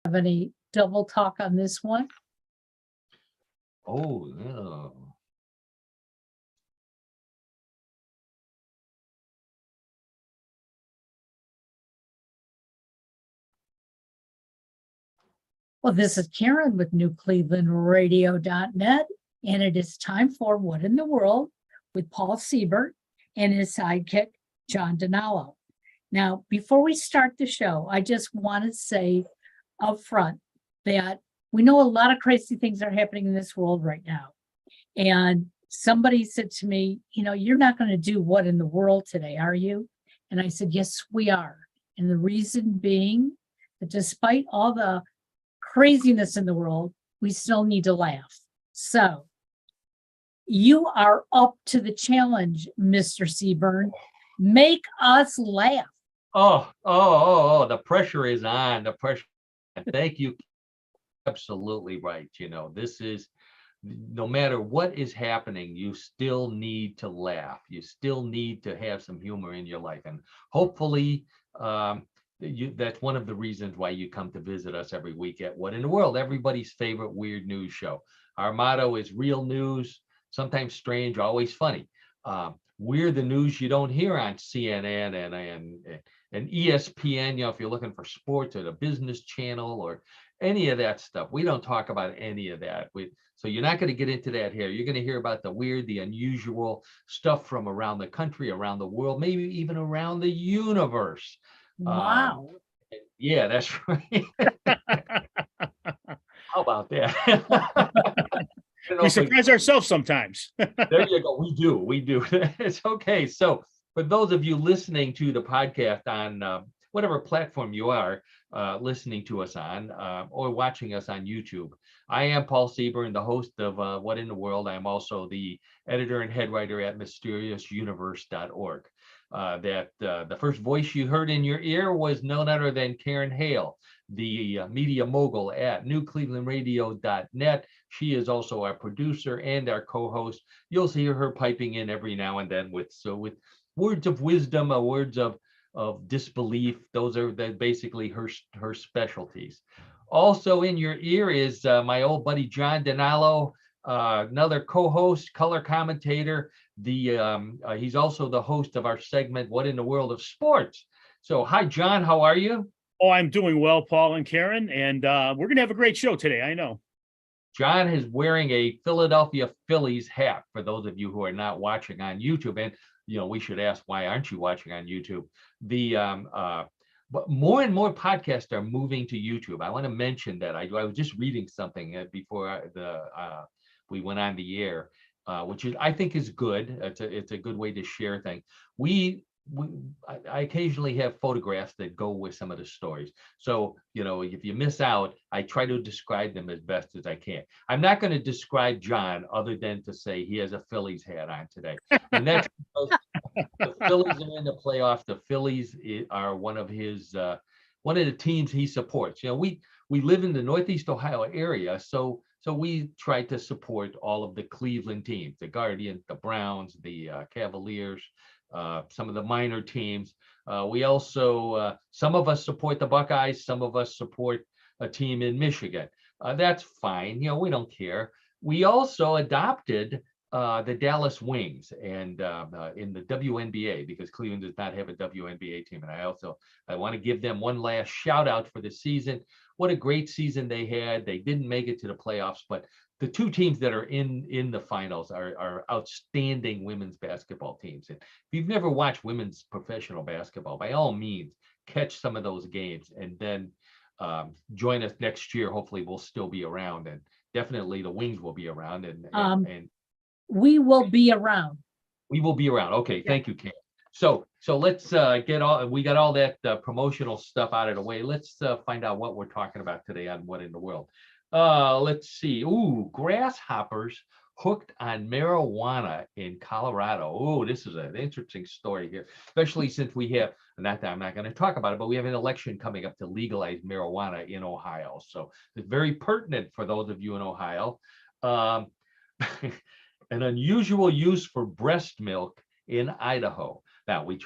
have any double talk on this one? Oh, no. Well, this is Karen with newclevelandradio.net, and it is time for What in the World with Paul Seaburn and his sidekick, John Donalo. Now, before we start the show, I just want to say up front that we know a lot of crazy things are happening in this world right now. And somebody said to me, you're not going to do What in the World today, are you? And I said, yes, we are. And the reason being that despite all the craziness in the world, we still need to laugh. So you are up to the challenge, Mr. Seaburn. Make us laugh. The pressure is on. The pressure. Thank you. Absolutely right. This is, no matter what is happening, you still need to laugh. You still need to have some humor in your life. And hopefully, that's one of the reasons why you come to visit us every week at What in the World, everybody's favorite weird news show. Our motto is real news, sometimes strange, always funny. We're the news you don't hear on CNN and ESPN, if you're looking for sports, or the Business Channel or any of that stuff. We don't talk about any of that. So you're not going to get into that here. You're going to hear about the weird, the unusual stuff from around the country, around the world, maybe even around the universe. Wow. Yeah, that's right. How about that? We surprise ourselves sometimes. There you go. We do. It's okay. So for those of you listening to the podcast on whatever platform you are listening to us on or watching us on YouTube, I am Paul Seaburn, the host of What in the World. I'm also the editor and head writer at mysteriousuniverse.org. The first voice you heard in your ear was none other than Karen Hale, the media mogul at newclevelandradio.net. She is also our producer and our co-host. You'll hear her piping in every now and then with words of wisdom, words of disbelief. Those are basically her specialties. Also in your ear is my old buddy John Donalo, another co-host, color commentator. He's also the host of our segment, What in the World of Sports. So, hi, John. How are you? Oh, I'm doing well, Paul and Karen, and we're going to have a great show today, I know. John is wearing a Philadelphia Phillies hat, for those of you who are not watching on YouTube. And, we should ask, why aren't you watching on YouTube? But more and more podcasts are moving to YouTube. I want to mention that. I was just reading something before we went on the air, which I think is good. It's a good way to share things. I occasionally have photographs that go with some of the stories. So, if you miss out, I try to describe them as best as I can. I'm not going to describe John other than to say he has a Phillies hat on today. And that's because the Phillies are in the playoffs. The Phillies are one of the teams he supports. We live in the Northeast Ohio area, so we try to support all of the Cleveland teams, the Guardians, the Browns, the Cavaliers, some of the minor teams. We also, some of us support the Buckeyes, some of us support a team in Michigan. That's fine. We don't care. We also adopted the Dallas Wings and in the WNBA, because Cleveland does not have a WNBA team. And I want to give them one last shout out for the season. What a great season they had. They didn't make it to the playoffs, but the two teams that are in the finals are outstanding women's basketball teams. And if you've never watched women's professional basketball, by all means, catch some of those games and then join us next year. Hopefully we'll still be around, and definitely the Wings will be around. And we will be around. We will be around. Okay, thank you, Karen. So let's we got all that promotional stuff out of the way. Let's find out what we're talking about today on What in the World. Let's see. Ooh, grasshoppers hooked on marijuana in Colorado. Oh, this is an interesting story here, especially since we have, not that I'm not going to talk about it, but we have an election coming up to legalize marijuana in Ohio. So it's very pertinent for those of you in Ohio. An unusual use for breast milk in Idaho. Now we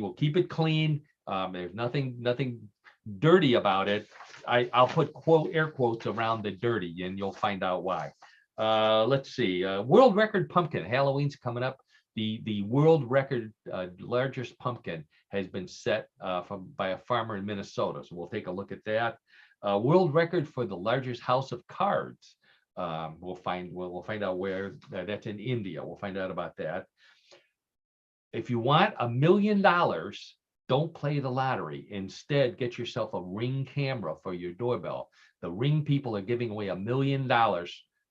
will keep it clean. There's nothing dirty about it. I'll put air quotes around the dirty, and you'll find out why. Let's see. World record pumpkin. Halloween's coming up. The world record largest pumpkin has been set by a farmer in Minnesota. So we'll take a look at that. World record for the largest house of cards. We'll find out where that's in India. We'll find out about that. If you want $1 million, don't play the lottery. Instead, get yourself a Ring camera for your doorbell. The Ring people are giving away $1 million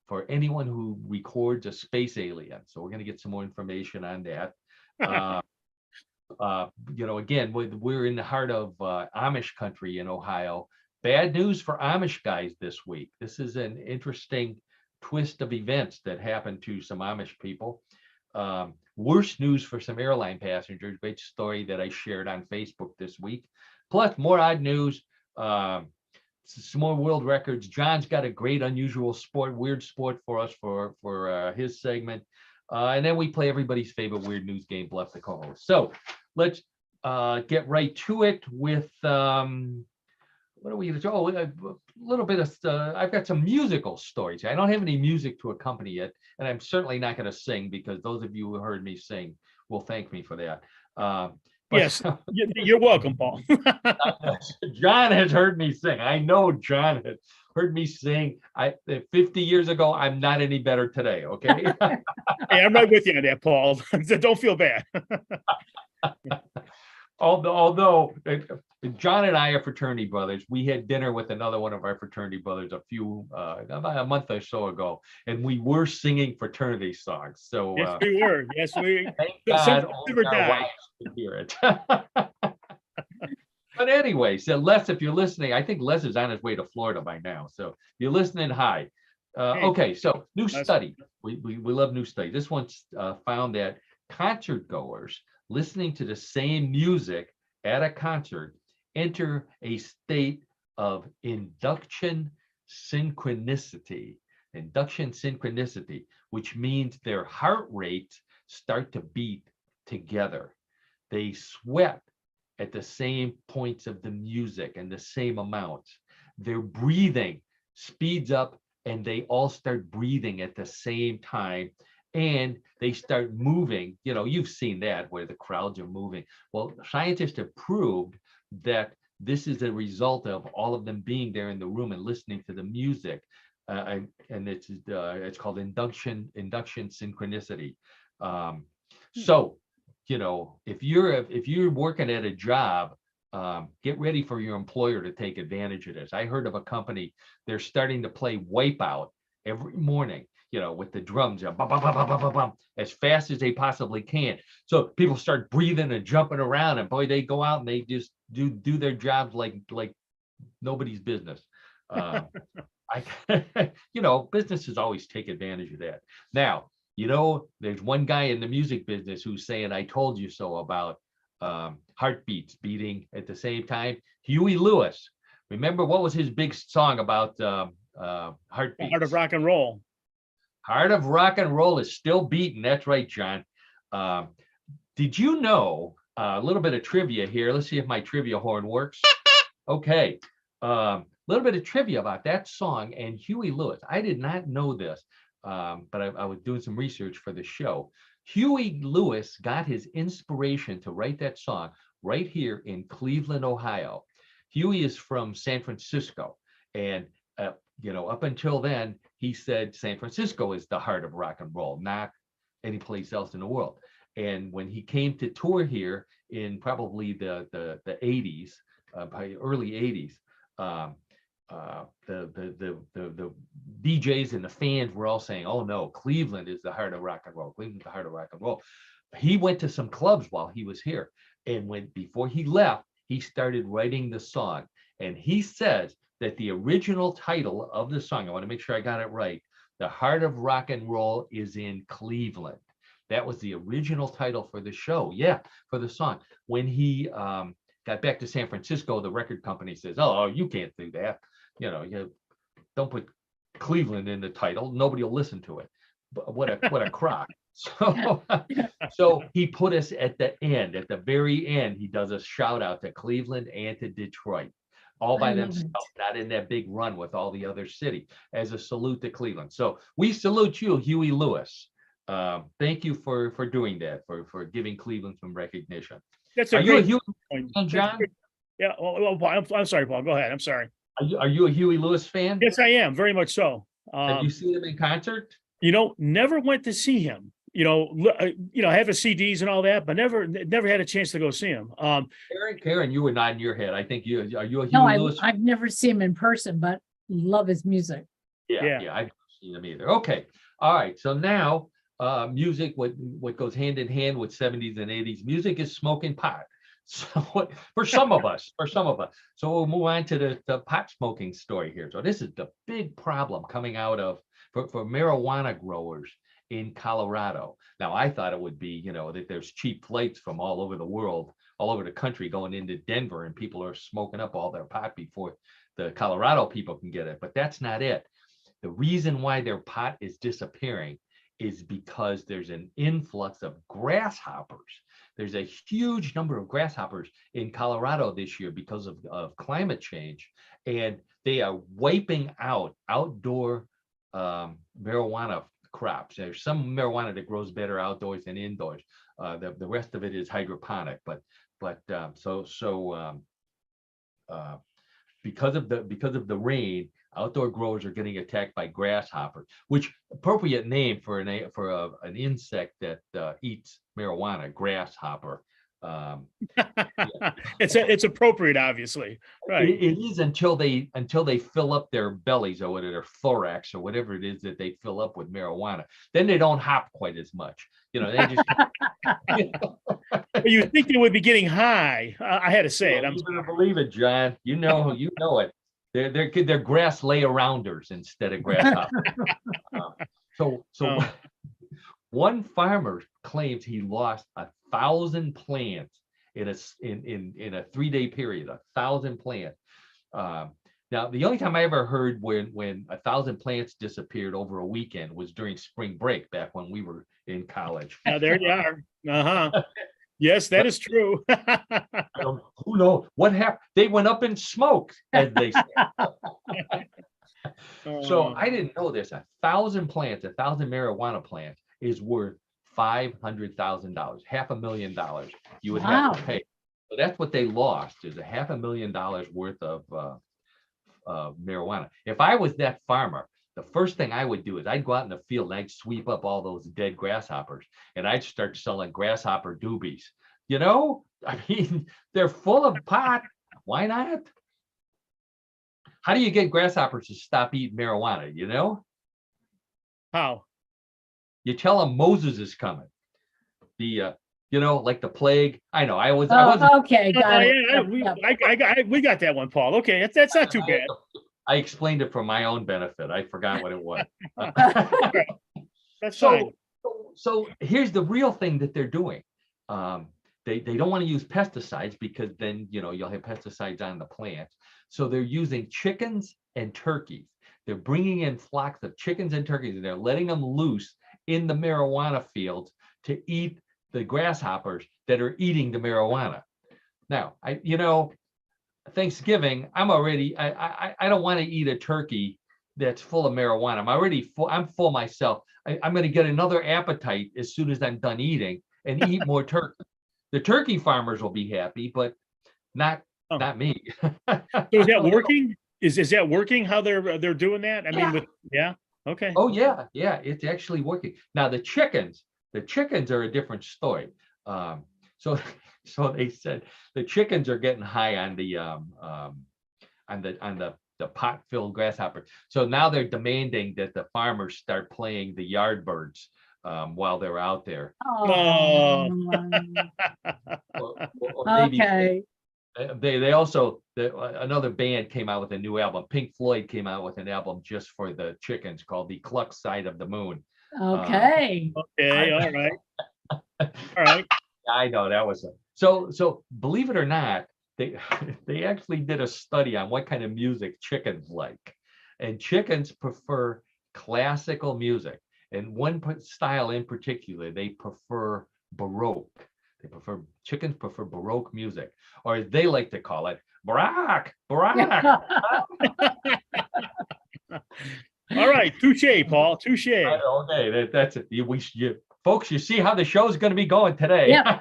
for anyone who records a space alien. So we're going to get some more information on that. Again, we're in the heart of Amish country in Ohio. Bad news for Amish guys this week. This is an interesting twist of events that happened to some Amish people. Worse news for some airline passengers. Great story that I shared on Facebook this week. Plus more odd news. Some more world records. John's got a great, unusual weird sport for us for his segment. And then we play everybody's favorite weird news game, Bluff the Co-host. So let's get right to it with what are we going to do? Oh, a little bit of, I've got some musical stories. I don't have any music to accompany it, and I'm certainly not going to sing because those of you who heard me sing will thank me for that. Yes, you're welcome, Paul. John has heard me sing. I know John has heard me sing. 50 years ago, I'm not any better today, okay? Hey, I'm right with you on that, Paul. Don't feel bad. Although John and I are fraternity brothers, we had dinner with another one of our fraternity brothers about a month or so ago, and we were singing fraternity songs. So yes, we were. Yes, we. Thank God only our wives could hear it. But anyway, so Les, if you're listening, I think Les is on his way to Florida by now. So if you're listening, hi. Okay, so new study. We love new study. This one's found that concert goers listening to the same music at a concert enter a state of induction synchronicity, which means their heart rates start to beat together. They sweat at the same points of the music and the same amounts. Their breathing speeds up and they all start breathing at the same time. And they start moving. You've seen that where the crowds are moving. Well, scientists have proved that this is a result of all of them being there in the room and listening to the music. And it's called induction synchronicity. So, if you're working at a job, get ready for your employer to take advantage of this. I heard of a company, they're starting to play Wipeout every morning. With the drums, as fast as they possibly can. So people start breathing and jumping around, and boy, they go out and they just do their jobs like nobody's business. Businesses always take advantage of that. Now, there's one guy in the music business who's saying, "I told you so" about heartbeats beating at the same time. Huey Lewis. Remember what was his big song about heartbeats? Heart of Rock and Roll. Heart of Rock and Roll is still beating. That's right, John. Did you know a little bit of trivia here? Let's see if my trivia horn works. Okay. Little bit of trivia about that song and Huey Lewis. I did not know this, but I was doing some research for the show. Huey Lewis got his inspiration to write that song right here in Cleveland, Ohio. Huey is from San Francisco, and up until then, he said San Francisco is the heart of rock and roll, not any place else in the world. And when he came to tour here in probably the 80s, probably early 80s, the DJs and the fans were all saying, "Oh no, Cleveland is the heart of rock and roll. Cleveland's the heart of rock and roll." He went to some clubs while he was here, and before he left, he started writing the song. And he says that the original title of the song, I want to make sure I got it right, "The Heart of Rock and Roll is in Cleveland." That was the original title for the show. Yeah, for the song. When he got back to San Francisco, the record company says, "Oh, you can't do that. You don't put Cleveland in the title. Nobody will listen to it." But what a crock. So he put us at the end, at the very end, he does a shout out to Cleveland and to Detroit. all by I love themselves, it. not in that big run with all the other cities, as a salute to Cleveland. So we salute you, Huey Lewis. Thank you for doing that, for giving Cleveland some recognition. That's Are a you a great Huey point. fan, That's John? great. Yeah. I'm sorry, Paul. Go ahead. I'm sorry. Are you a Huey Lewis fan? Yes, I am very much so. Have you seen him in concert? Never went to see him. I have his CDs and all that, but never had a chance to go see him. Karen, you were nodding your head. I think are you a No, Huey Lewis? I've never seen him in person, but love his music. Yeah, I've never seen them either. Okay, all right. So now, music, what goes hand in hand with 70s and 80s, music is smoking pot. So for some of us. So we'll move on to the pot smoking story here. So this is the big problem coming out of for marijuana growers in Colorado. Now, I thought it would be, that there's cheap flights from all over the world, all over the country going into Denver, and people are smoking up all their pot before the Colorado people can get it. But that's not it. The reason why their pot is disappearing is because there's an influx of grasshoppers. There's a huge number of grasshoppers in Colorado this year because of climate change, and they are wiping out outdoor marijuana crops. There's some marijuana that grows better outdoors than indoors. The rest of it is hydroponic, but because of the rain, outdoor growers are getting attacked by grasshoppers, which appropriate name for an insect that eats marijuana, grasshopper. Yeah. It's appropriate, obviously, right? It is until they fill up their bellies or their thorax or whatever it is that they fill up with marijuana. Then they don't hop quite as much. They just. You think they would be getting high? I had to say it. I'm gonna believe it, John. You know it. They're grass lay-arounders instead of grasshoppers. One farmer claims he lost 1,000 plants in a 3-day period. 1,000 plants. Now, the only time I ever heard when 1,000 plants disappeared over a weekend was during spring break back when we were in college. Now, there you are. Yes, that is true. Who knows what happened? They went up in smoke, as they say. So I didn't know this. 1,000 plants, 1,000 marijuana plants is worth $500,000, $500,000 you would have to pay. So that's what they lost, is $500,000 worth of marijuana. If I was that farmer, the first thing I would do is I'd go out in the field and I'd sweep up all those dead grasshoppers and I'd start selling grasshopper doobies. They're full of pot. Why not? How do you get grasshoppers to stop eating marijuana? How? You tell them Moses is coming. Like the plague. I know. I was. Okay, got it. Yeah, we got that one, Paul. Okay, that's not too bad. I explained it for my own benefit. I forgot what it was. That's fine. So here's the real thing that they're doing. They don't want to use pesticides because then you'll have pesticides on the plants. So they're using chickens and turkeys. They're bringing in flocks of chickens and turkeys, and they're letting them loose in the marijuana fields to eat the grasshoppers that are eating the marijuana. Now, Thanksgiving, I don't want to eat a turkey that's full of marijuana. I'm already full. I'm full myself. I'm going to get another appetite as soon as I'm done eating and eat more turkey. The turkey farmers will be happy, but not me. So is that working? Is that working? How they're doing that? I mean, okay. Oh yeah, it's actually working. Now the chickens are a different story. So they said the chickens are getting high on the pot-filled grasshopper. So now they're demanding that the farmers start playing the Yardbirds while they're out there. Oh. Or maybe Okay. they also another band came out with a new album. Pink Floyd came out with an album just for the chickens called The Cluck Side of the Moon. Okay. Okay. All right. All right. I know that was so believe it or not, they actually did a study on what kind of music chickens like, and chickens prefer classical music, and one style in particular, they prefer Baroque. Chickens prefer Baroque music, or as they like to call it, Barack. All right, touche, Paul, touche. Okay, that's it. Folks, you see how the show's going to be going today. Yeah.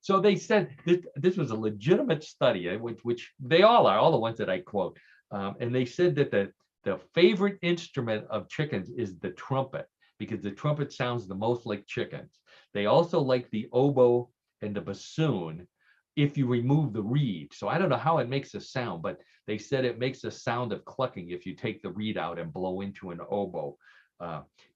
So they said this was a legitimate study, which they all are, all the ones that I quote. And they said that the favorite instrument of chickens is the trumpet, because the trumpet sounds the most like chickens. They also like the oboe and the bassoon if you remove the reed. So I don't know how it makes a sound, but they said it makes a sound of clucking if you take the reed out and blow into an oboe.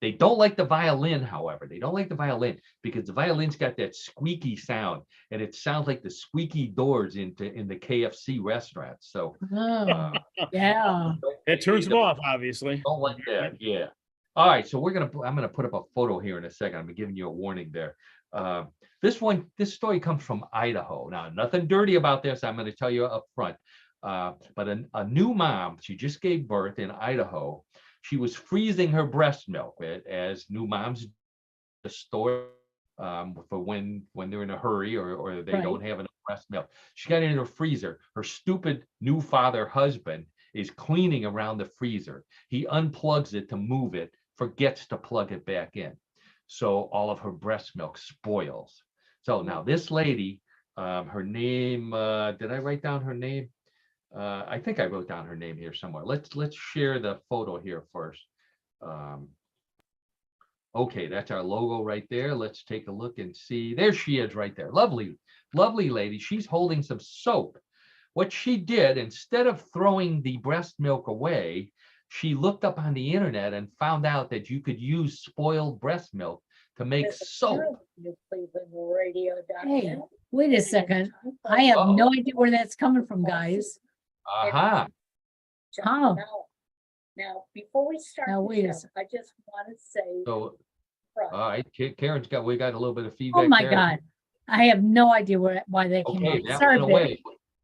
They don't like the violin, however. They don't like the violin because the violin's got that squeaky sound, and it sounds like the squeaky doors in the KFC restaurants. So Yeah. It turns them off, obviously. don't like that. Yeah. All right. So I'm gonna put up a photo here in a second. I'm giving you a warning there. This story comes from Idaho. Now, nothing dirty about this. I'm going to tell you up front. But a new mom, she just gave birth in Idaho. She was freezing her breast milk, as new moms store for when they're in a hurry or they don't have enough breast milk. She got it in her freezer. Her stupid new father husband is cleaning around the freezer. He unplugs it to move it, forgets to plug it back in. So all of her breast milk spoils. So now this lady, her name, did I write down her name? I think I wrote down her name here somewhere. Let's share the photo here first. Okay, that's our logo right there. Let's take a look and see. There she is right there. Lovely, lovely lady. She's holding some soap. What she did, instead of throwing the breast milk away, she looked up on the internet and found out that you could use spoiled breast milk to make soap. Hey, wait a second. I have no idea where that's coming from, guys. Aha. Oh, Now, before we start, Now, the wait a show, sec- I just want to say, So, front, all right, we got a little bit of feedback. oh my there. God. I have no idea why that came Okay, up. that Sorry, went babe. away.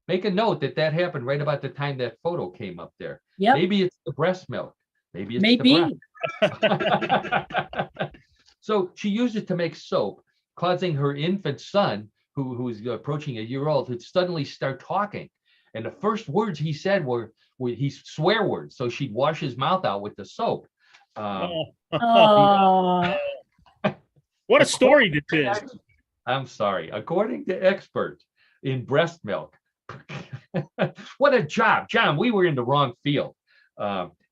Make a note that happened right about the time that photo came up there. Yep, Maybe it's the breast milk. Maybe it's maybe. the breast. So she used it to make soap, causing her infant son, who's approaching a year old, to suddenly start talking. And the first words he said were swear words. So she'd wash his mouth out with the soap. Oh, What a story this is. I'm sorry. According to experts in breast milk, what a job, John. We were in the wrong field.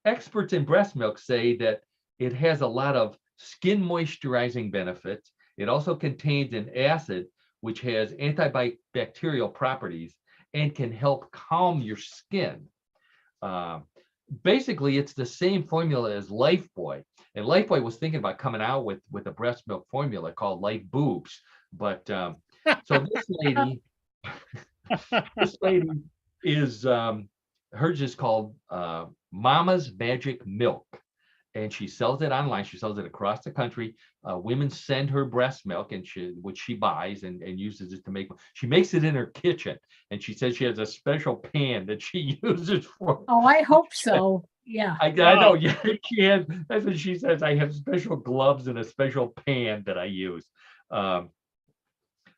Experts in breast milk say that it has a lot of skin moisturizing benefits. It also contains an acid which has antibacterial properties and can help calm your skin. Basically, it's the same formula as Lifebuoy. And Lifebuoy was thinking about coming out with a breast milk formula called Life Boobs. But so this lady, is, hers is called Mama's Magic Milk. And she sells it online. She sells it across the country. Women send her breast milk, and which she buys and uses it to make. She makes it in her kitchen, and she says she has a special pan that she uses for. oh, I hope so. Yeah. I know. Yeah, she has. That's what she says. I have special gloves and a special pan that I use.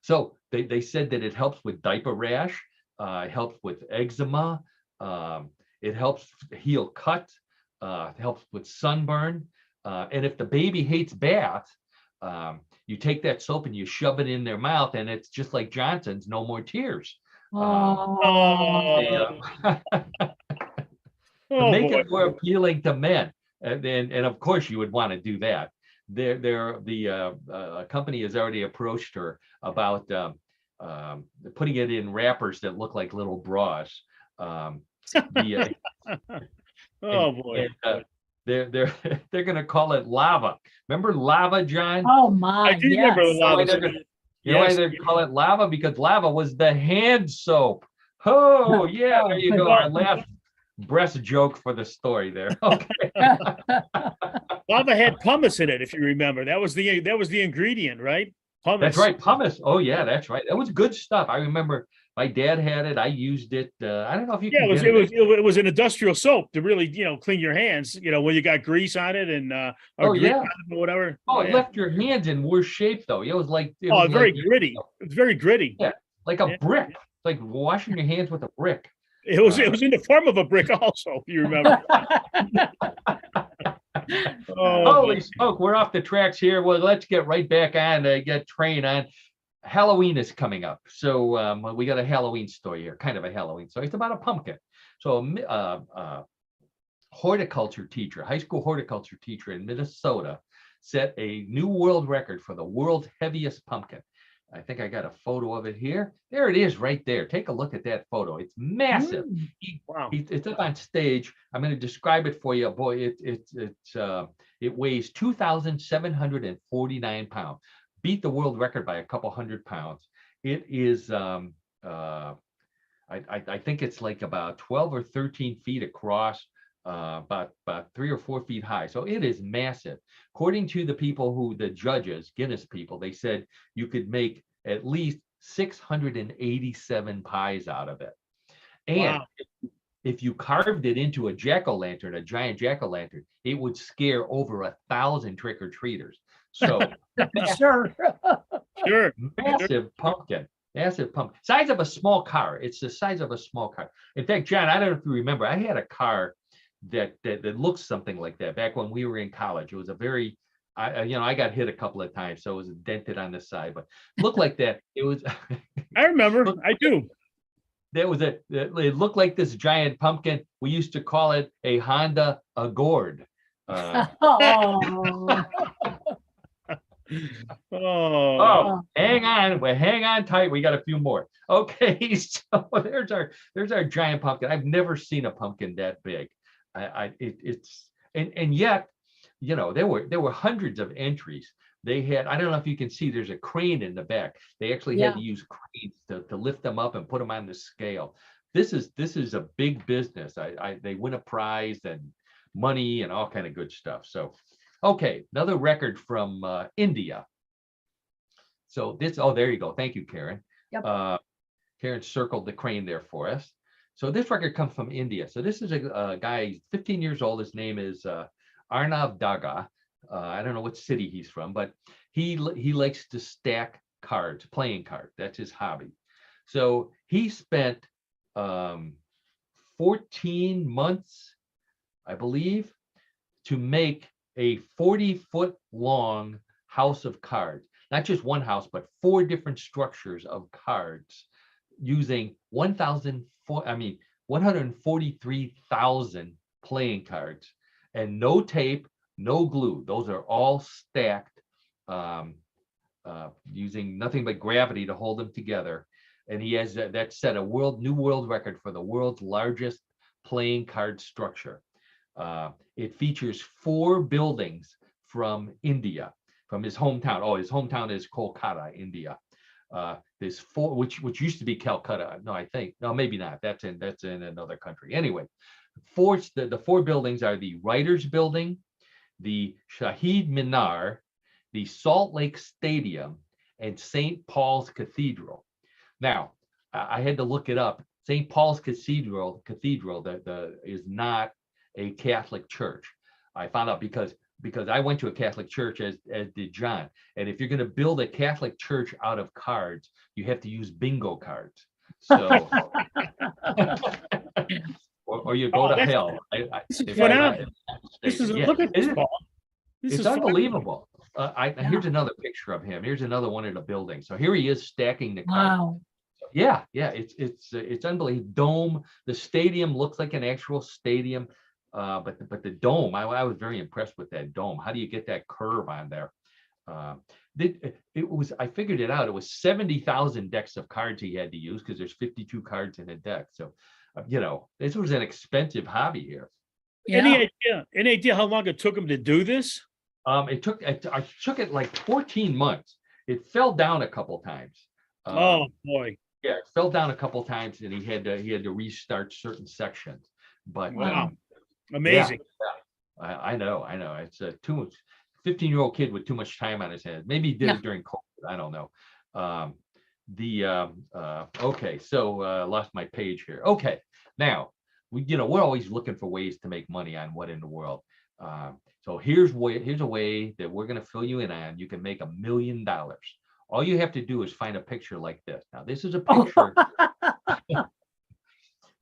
So they said that it helps with diaper rash. It helps with eczema. It helps heal cuts. It helps with sunburn. And if the baby hates baths, you take that soap and you shove it in their mouth, and it's just like Johnson's, no more tears. Oh, To make it more appealing to men. And of course you would want to do that. The company has already approached her about putting it in wrappers that look like little bras. Oh boy. And, they're going to call it lava. Remember lava, John? oh my, I do remember the yes. lava. You know why Yes. they call it lava? Because lava was the hand soap. Oh, yeah, there you go. Our last breast joke for the story there. Okay. Lava had pumice in it, if you remember. That was the ingredient, right? Pumice. That's right, pumice. Oh, yeah, that's right. That was good stuff. I remember my dad had it. I used it. I don't know if you Yeah, can get it was an industrial soap to really, clean your hands, when you got grease on it and or Oh, grease yeah. on it or whatever. Oh, it Yeah. left your hands in worse shape, though. It was like Very gritty. It was very gritty. Yeah. like a Yeah. brick, like washing your hands with a brick. It was in the form of a brick also, if you remember. Oh, Holy smoke, we're off the tracks here. Well, let's get right back on, get train on. Halloween is coming up. So we got a Halloween story here, kind of a Halloween story. It's about a pumpkin. So horticulture teacher, high school horticulture teacher in Minnesota set a new world record for the world's heaviest pumpkin. I think I got a photo of it here. There it is right there. Take a look at that photo. It's massive. wow. It's up on stage. I'm going to describe it for you. Boy, it weighs 2,749 pounds. Beat the world record by a couple hundred pounds. It is, I think it's like about 12 or 13 feet across, about 3 or 4 feet high. So it is massive. According to the judges, Guinness people, they said you could make at least 687 pies out of it. And Wow. if you carved it into a jack-o'-lantern, a giant jack-o'-lantern, it would scare over 1,000 trick-or-treaters. So Sure. Sure. massive pumpkin. Massive pumpkin. Size of a small car. It's the size of a small car. In fact, John, I don't know if you remember, I had a car that looks something like that back when we were in college. It was a very, I got hit a couple of times, so it was dented on the side, but looked like that. It was. I remember. I do. It looked like this giant pumpkin. We used to call it a Honda Accord. Oh, Oh, Hang on. Well, hang on tight. We got a few more. Okay, so there's our giant pumpkin. I've never seen a pumpkin that big. It's yet, there were hundreds of entries. They had, I don't know if you can see, there's a crane in the back. They actually had to use cranes to lift them up and put them on the scale. This is a big business. They win a prize and money and all kind of good stuff. So, okay, another record from India. So there you go. Thank you, Karen. Yep. Karen circled the crane there for us. So this record comes from India. So this is a guy, 15 years old. His name is Arnav Daga. I don't know what city he's from, but he likes to stack cards, playing cards. That's his hobby. So he spent 14 months, I believe, to make a 40-foot long house of cards. Not just one house, but 4 different structures of cards using 143,000 playing cards, and no tape, no glue. Those are all stacked using nothing but gravity to hold them together. And he has that set a new world record for the world's largest playing card structure. It features 4 buildings from India, from his hometown. Oh, his hometown is Kolkata, India. There's 4, which used to be Calcutta. No, maybe not. That's in another country. Anyway, the 4 buildings are the Writers Building, the Shahid Minar, the Salt Lake Stadium, and St. Paul's Cathedral. Now, I had to look it up. St. Paul's Cathedral is not a Catholic church. I found out because I went to a Catholic church, as did John. And if you're going to build a Catholic church out of cards, you have to use bingo cards. So, or you go to hell. Look at this, Paul. It's unbelievable. Here's another picture of him. Here's another one of the buildings. So here he is stacking the cards. wow. Yeah, it's unbelievable. Dome. The stadium looks like an actual stadium, but the dome. I was very impressed with that dome. How do you get that curve on there? I figured it out. It was 70,000 decks of cards he had to use because there's 52 cards in a deck. So, this was an expensive hobby here. Yeah. Any idea how long it took him to do this? I took it like 14 months. It fell down a couple times. Oh boy. Yeah, it fell down a couple times, and he had to restart certain sections. But wow, amazing. Yeah, I know. It's too much. 15-year-old kid with too much time on his hands. Maybe he did it during COVID. I don't know. Okay, so lost my page here. Okay, now we're always looking for ways to make money on What in the World. So here's a way that we're going to fill you in on. You can make $1 million All you have to do is find a picture like this. Now, this is a picture.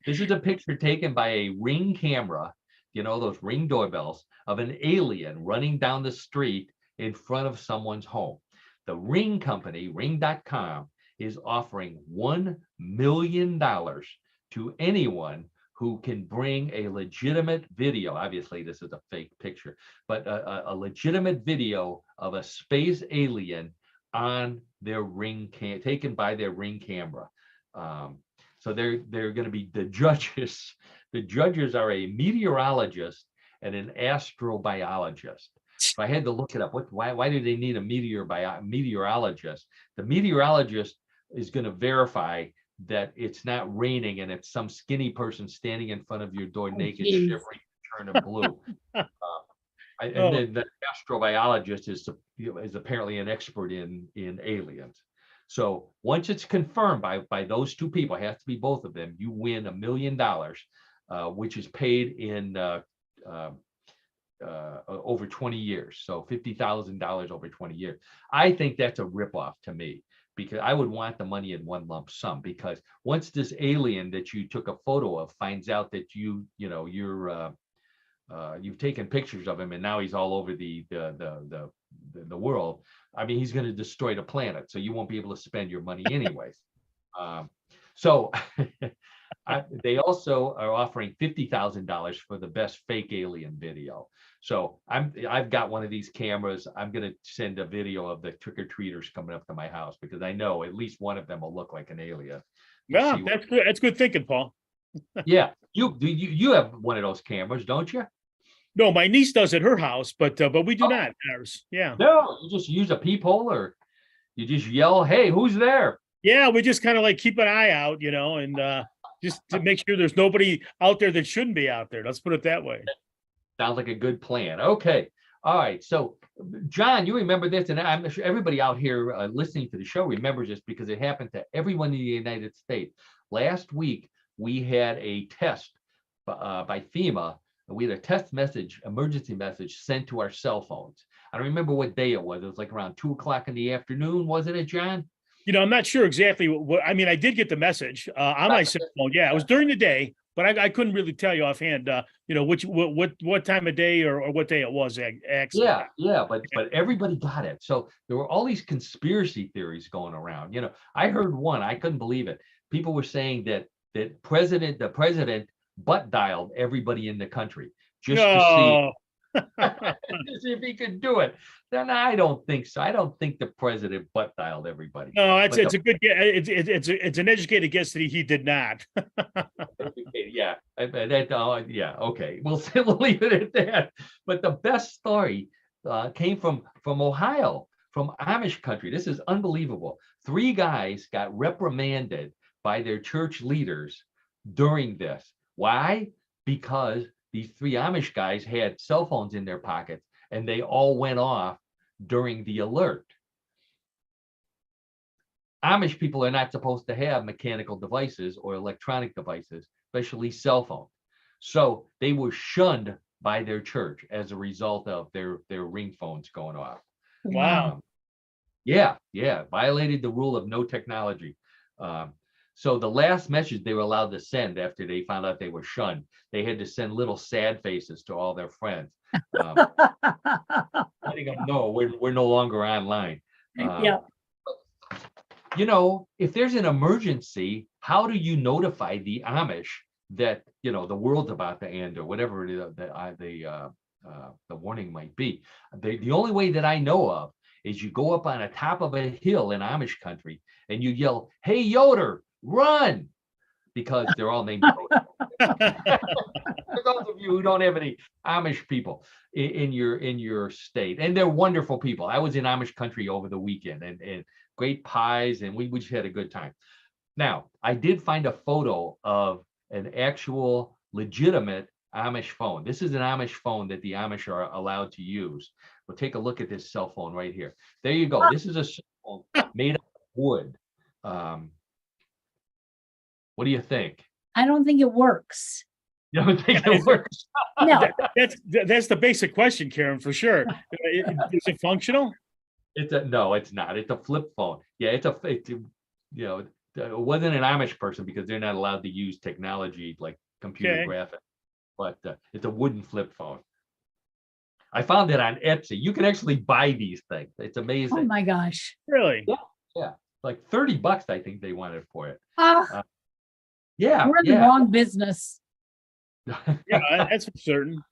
This is a picture taken by a Ring camera, those Ring doorbells, of an alien running down the street in front of someone's home. The Ring company, Ring.com, is offering $1 million to anyone who can bring a legitimate video. Obviously, this is a fake picture, but a legitimate video of a space alien on their taken by their Ring camera. So they're going to be the judges. The judges are a meteorologist and an astrobiologist. If I had to look it up, why do they need a meteorologist? The meteorologist is going to verify that it's not raining and it's some skinny person standing in front of your door naked, shivering, turning blue. And then the astrobiologist is apparently an expert in aliens. So once it's confirmed by those two people, it has to be both of them, you win $1 million, which is paid in over 20 years. So $50,000 over 20 years. I think that's a ripoff to me, because I would want the money in one lump sum, because once this alien that you took a photo of finds out that you've taken pictures of him and now he's all over the world, I mean, he's going to destroy the planet, so you won't be able to spend your money anyways. So they also are offering $50,000 for the best fake alien video. So I've got one of these cameras. I'm going to send a video of the trick-or-treaters coming up to my house, because I know at least one of them will look like an alien. Yeah, that's good. That's good thinking, Paul. Yeah, you have one of those cameras, don't you? No, my niece does at her house, but we do not ours. Yeah. No, you just use a peephole, or you just yell, "Hey, who's there?" Yeah, we just kind of like keep an eye out, and just to make sure there's nobody out there that shouldn't be out there. Let's put it that way. Sounds like a good plan. Okay. All right. So, John, you remember this, and I'm sure everybody out here listening to the show remembers this, because it happened to everyone in the United States. Last week, we had a test by FEMA. We had a test message, emergency message, sent to our cell phones. I don't remember what day it was. It was like around 2:00 in the afternoon, wasn't it, John? I'm not sure exactly what I mean. I did get the message on my cell phone. Yeah, it was during the day, but I couldn't really tell you offhand, what time of day or what day it was. Actually. Yeah, but everybody got it. So there were all these conspiracy theories going around. I heard one. I couldn't believe it. People were saying that the president butt dialed everybody in the country just to see if he could do it. Then I don't think so. I don't think the president butt dialed everybody. No, it's a good guess. It's an educated guess that he did not. Yeah, yeah. Okay, we'll leave it at that. But the best story came from Ohio, from Amish country. This is unbelievable. 3 guys got reprimanded by their church leaders during this. Why? Because these 3 Amish guys had cell phones in their pockets, and they all went off during the alert. Amish people are not supposed to have mechanical devices or electronic devices, especially cell phones. So they were shunned by their church as a result of their ring phones going off. Wow. Yeah, violated the rule of no technology. So the last message they were allowed to send after they found out they were shunned, they had to send little sad faces to all their friends, letting them know we're no longer online. Yeah. If there's an emergency, how do you notify the Amish that the world's about to end, or whatever the warning might be? The only way that I know of is you go up on the top of a hill in Amish country and you yell, "Hey, Yoder, run!" Because they're all named Yoder. For those of you who don't have any Amish people in your state, and they're wonderful people. I was in Amish country over the weekend, and great pies, and we just had a good time. Now, I did find a photo of an actual legitimate Amish phone. This is an Amish phone that the Amish are allowed to use. We'll take a look at this cell phone right here. There you go. This is a cell phone made of wood. What do you think? I don't think it works. You don't think it works? No. That's the basic question, Karen, for sure. Is it functional? No, it's not. It's a flip phone. Yeah, it wasn't an Amish person because they're not allowed to use technology like computer Okay. graphics, but it's a wooden flip phone. I found it on Etsy. You can actually buy these things. It's Oh amazing. my gosh. Really? Yeah, like $30, I think they wanted for it. Ah, Yeah, we're in the yeah. wrong business. Yeah, that's for certain.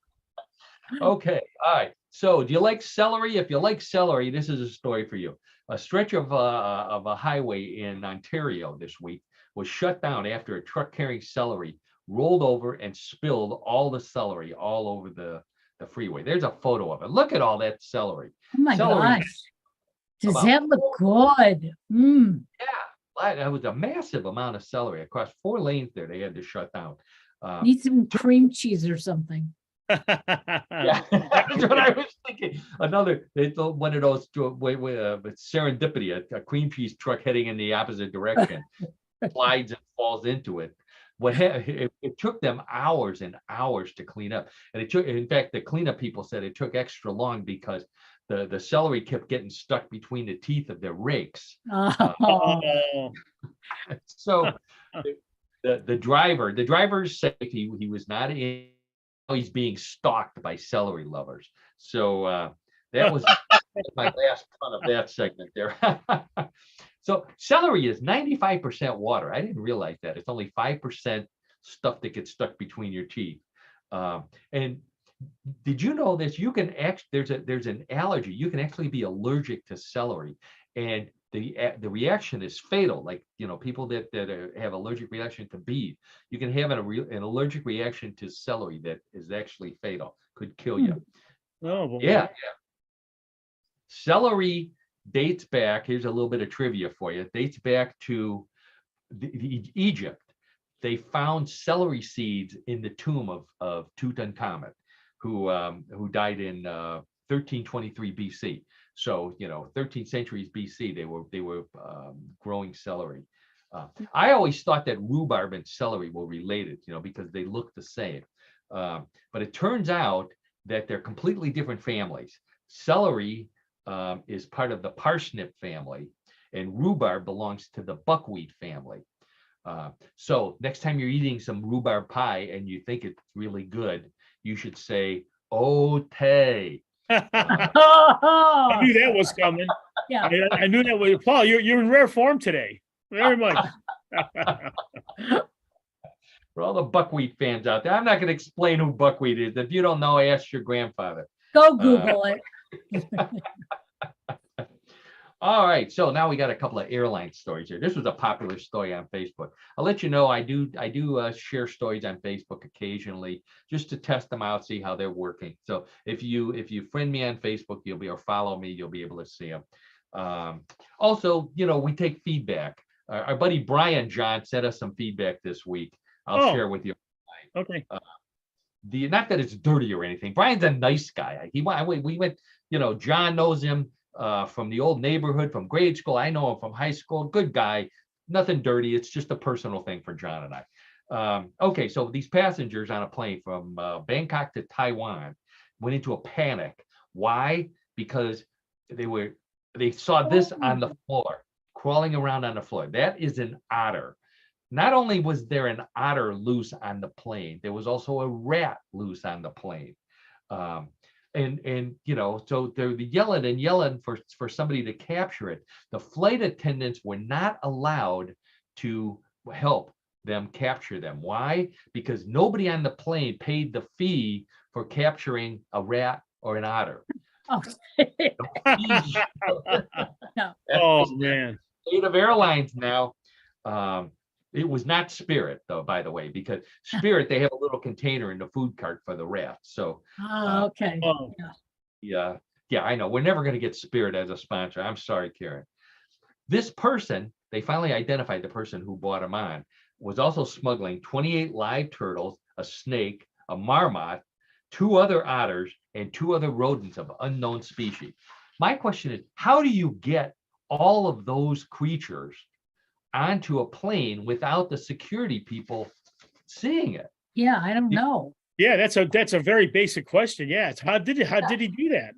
Okay, all right. So do you like celery? If you like celery, this is a story for you. A stretch of a highway in Ontario this week was shut down after a truck carrying celery rolled over and spilled all the celery all over the freeway. There's a photo of it. Look at all that celery. Oh my Celery, gosh. Does about that look good? Mm. yeah, that was a massive amount of celery across 4 lanes there. They had to shut down. Need some cream cheese or something. Yeah, that's what I was thinking. It's one of those serendipity, a cream cheese truck heading in the opposite direction, slides and falls into it. It took them hours and hours to clean up, and in fact, the cleanup people said it took extra long because the celery kept getting stuck between the teeth of their rakes. Oh, Oh, So the driver's safe. He was not in. He's being stalked by celery lovers. So that was my last ton of that segment there. So celery is 95% water. I didn't realize that. It's only 5% stuff that gets stuck between your teeth. And did you know this? You can there's an allergy. You can actually be allergic to celery, and the reaction is fatal. Like people that have allergic reaction to beef, you can have an allergic reaction to celery that is actually fatal. Could kill you. oh, boy. Yeah. Celery dates back. Here's a little bit of trivia for you. Dates back to Egypt. They found celery seeds in the tomb of Tutankhamun, who died in 1323 BC. So 13 centuries BC, they were growing celery. I always thought that rhubarb and celery were related, because they look the same. But it turns out that they're completely different families. Celery is part of the parsnip family, and rhubarb belongs to the buckwheat family. So next time you're eating some rhubarb pie and you think it's really good, you should say, "Oh, Tay." I knew that was coming. yeah. I knew that was Paul. You're in rare form today. Very much. For all the buckwheat fans out there, I'm not going to explain who buckwheat is. If you don't know, ask your grandfather. Go Google it. All right, so now we got a couple of airline stories here. This was a popular story on Facebook. I'll let you know I do share stories on Facebook occasionally just to test them out, see how they're working. So if you friend me on Facebook, or follow me, you'll be able to see them. Also, we take feedback. Our buddy Brian John sent us some feedback this week. I'll share with you. Okay. Not that it's dirty or anything. Brian's a nice guy. We went. John knows him from the old neighborhood, from grade school. I know him from high school. Good guy. Nothing dirty. It's just a personal thing for John and I. Okay, so these passengers on a plane from Bangkok to Taiwan went into a panic. Why? Because they saw this on the floor, crawling around on the floor. That is an otter. Not only was there an otter loose on the plane, there was also a rat loose on the plane. So they're yelling for somebody to capture it. The flight attendants were not allowed to help them capture them. Why? Because nobody on the plane paid the fee for capturing a rat or an otter. Oh, Oh man. State of airlines now. It was not Spirit, though, by the way, because Spirit, they have a little container in the food cart for the rats. So okay. Oh. yeah, I know. We're never going to get Spirit as a sponsor. I'm sorry, Karen. This person, they finally identified the person who brought him on, was also smuggling 28 live turtles, a snake, a marmot, 2 other otters, and 2 other rodents of unknown species. My question is, how do you get all of those creatures onto a plane without the security people seeing it? Yeah, I don't know. Yeah, that's a very basic question. Yeah, how did he do that?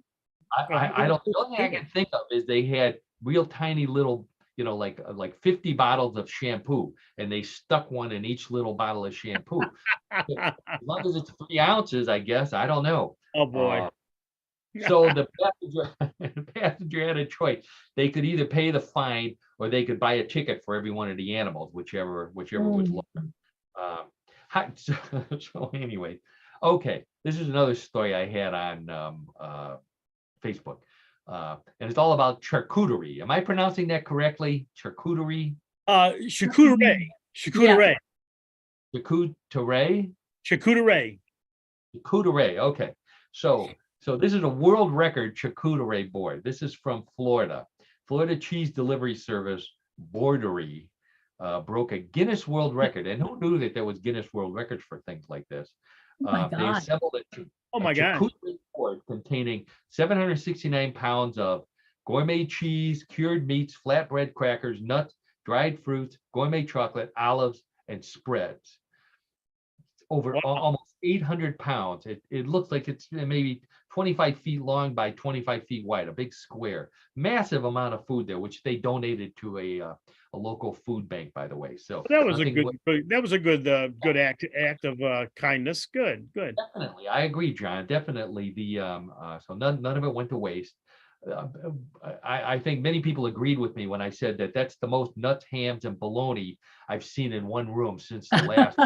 I don't. The only thing I can think of is they had real tiny little, like 50 bottles of shampoo, and they stuck one in each little bottle of shampoo. As long as it's 3 ounces, I guess. I don't know. Oh, boy. So the passenger had a choice. They could either pay the fine or they could buy a ticket for every one of the animals, whichever was lower. So anyway, okay, this is another story I had on Facebook, and it's all about charcuterie. Am I pronouncing that correctly? Charcuterie? Charcuterie. Charcuterie. Charcuterie? Charcuterie. Charcuterie. Okay, so this is a world record charcuterie board. This is from Florida. Florida Cheese Delivery Service Boardery broke a Guinness World Record. And who knew that there was Guinness World Records for things like this? They assembled Oh my God. charcuterie board containing 769 pounds of gourmet cheese, cured meats, flatbread crackers, nuts, dried fruits, gourmet chocolate, olives, and spreads. Over almost 800 pounds. It looks like it's maybe 25 feet long by 25 feet wide, a big square. Massive amount of food there, which they donated to a local food bank, by the way. So that was a good act of kindness. Good. Definitely, I agree, John. Definitely, so none of it went to waste. I think many people agreed with me when I said that that's the most nuts, hams, and bologna I've seen in one room since the last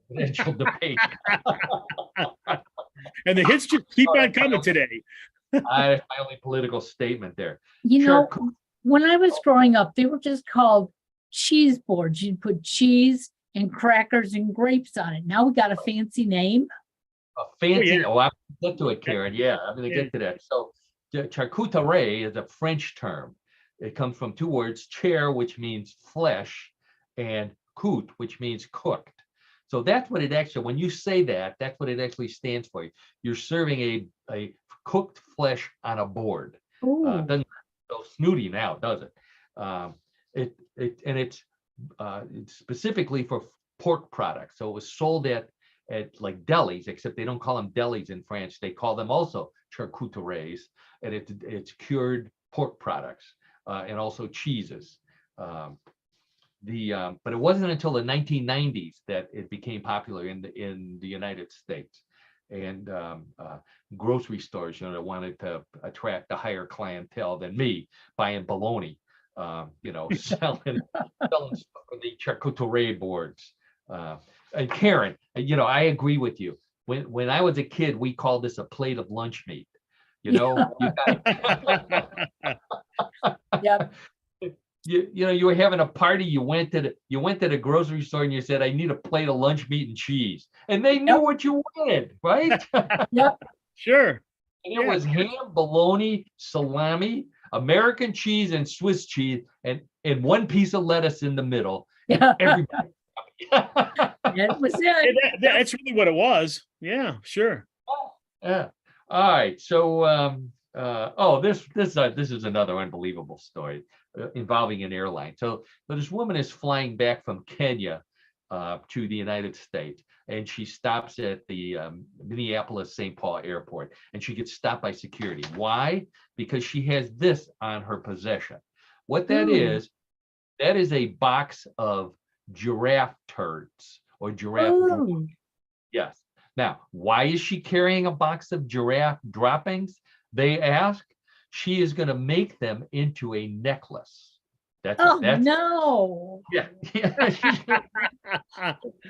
presidential debate. And the hits just keep on coming today. My only political statement there. When I was growing up, they were just called cheese boards. You'd put cheese and crackers and grapes on it. Now we got a fancy name. A fancy. Oh, I'm gonna get to it, Karen. Yeah, I'm gonna get to that. So, the charcuterie is a French term. It comes from 2 words: chair, which means flesh, and coute, which means cooked. So that's what it actually, when you say that, that's what it actually stands for. You're serving a cooked flesh on a board. Doesn't so snooty now, does it? It's specifically for pork products. So it was sold at like delis, except they don't call them delis in France. They call them also charcuteries, and it's cured pork products and also cheeses. But it wasn't until the 1990s that it became popular in the United States, and grocery stores, that wanted to attract a higher clientele than me, buying bologna, selling the charcuterie boards. And Karen, I agree with you. When I was a kid, we called this a plate of lunch meat. Yep. You were having a party, you went to the grocery store and you said, I need a plate of lunch meat and cheese. And they knew what you wanted, right? Yep. Sure. And it was ham, bologna, salami, American cheese, and Swiss cheese, and 1 piece of lettuce in the middle. Yeah. Everybody. That was it. That's really what it was. Yeah, sure. Yeah. All right. So this is another unbelievable story involving an airline. So this woman is flying back from Kenya to the United States, and she stops at the Minneapolis-St. Paul airport, and she gets stopped by security. Why? Because she has this on her possession. What that is a box of giraffe turds or giraffe. Yes. Now, why is she carrying a box of giraffe droppings? They ask. She is going to make them into a necklace. No. Yeah.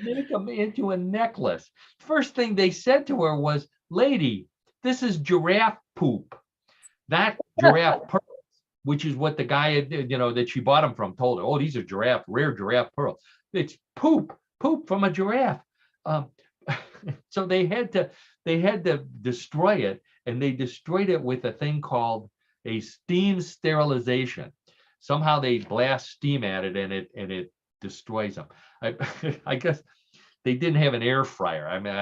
Make them into a necklace. First thing they said to her was, lady, this is giraffe poop, not giraffe pearls, which is what the guy, that she bought them from told her. Oh, these are rare giraffe pearls. It's poop from a giraffe. So they had to destroy it, and they destroyed it with a thing called a steam sterilization. Somehow they blast steam at it, and it destroys them. I guess they didn't have an air fryer. I mean,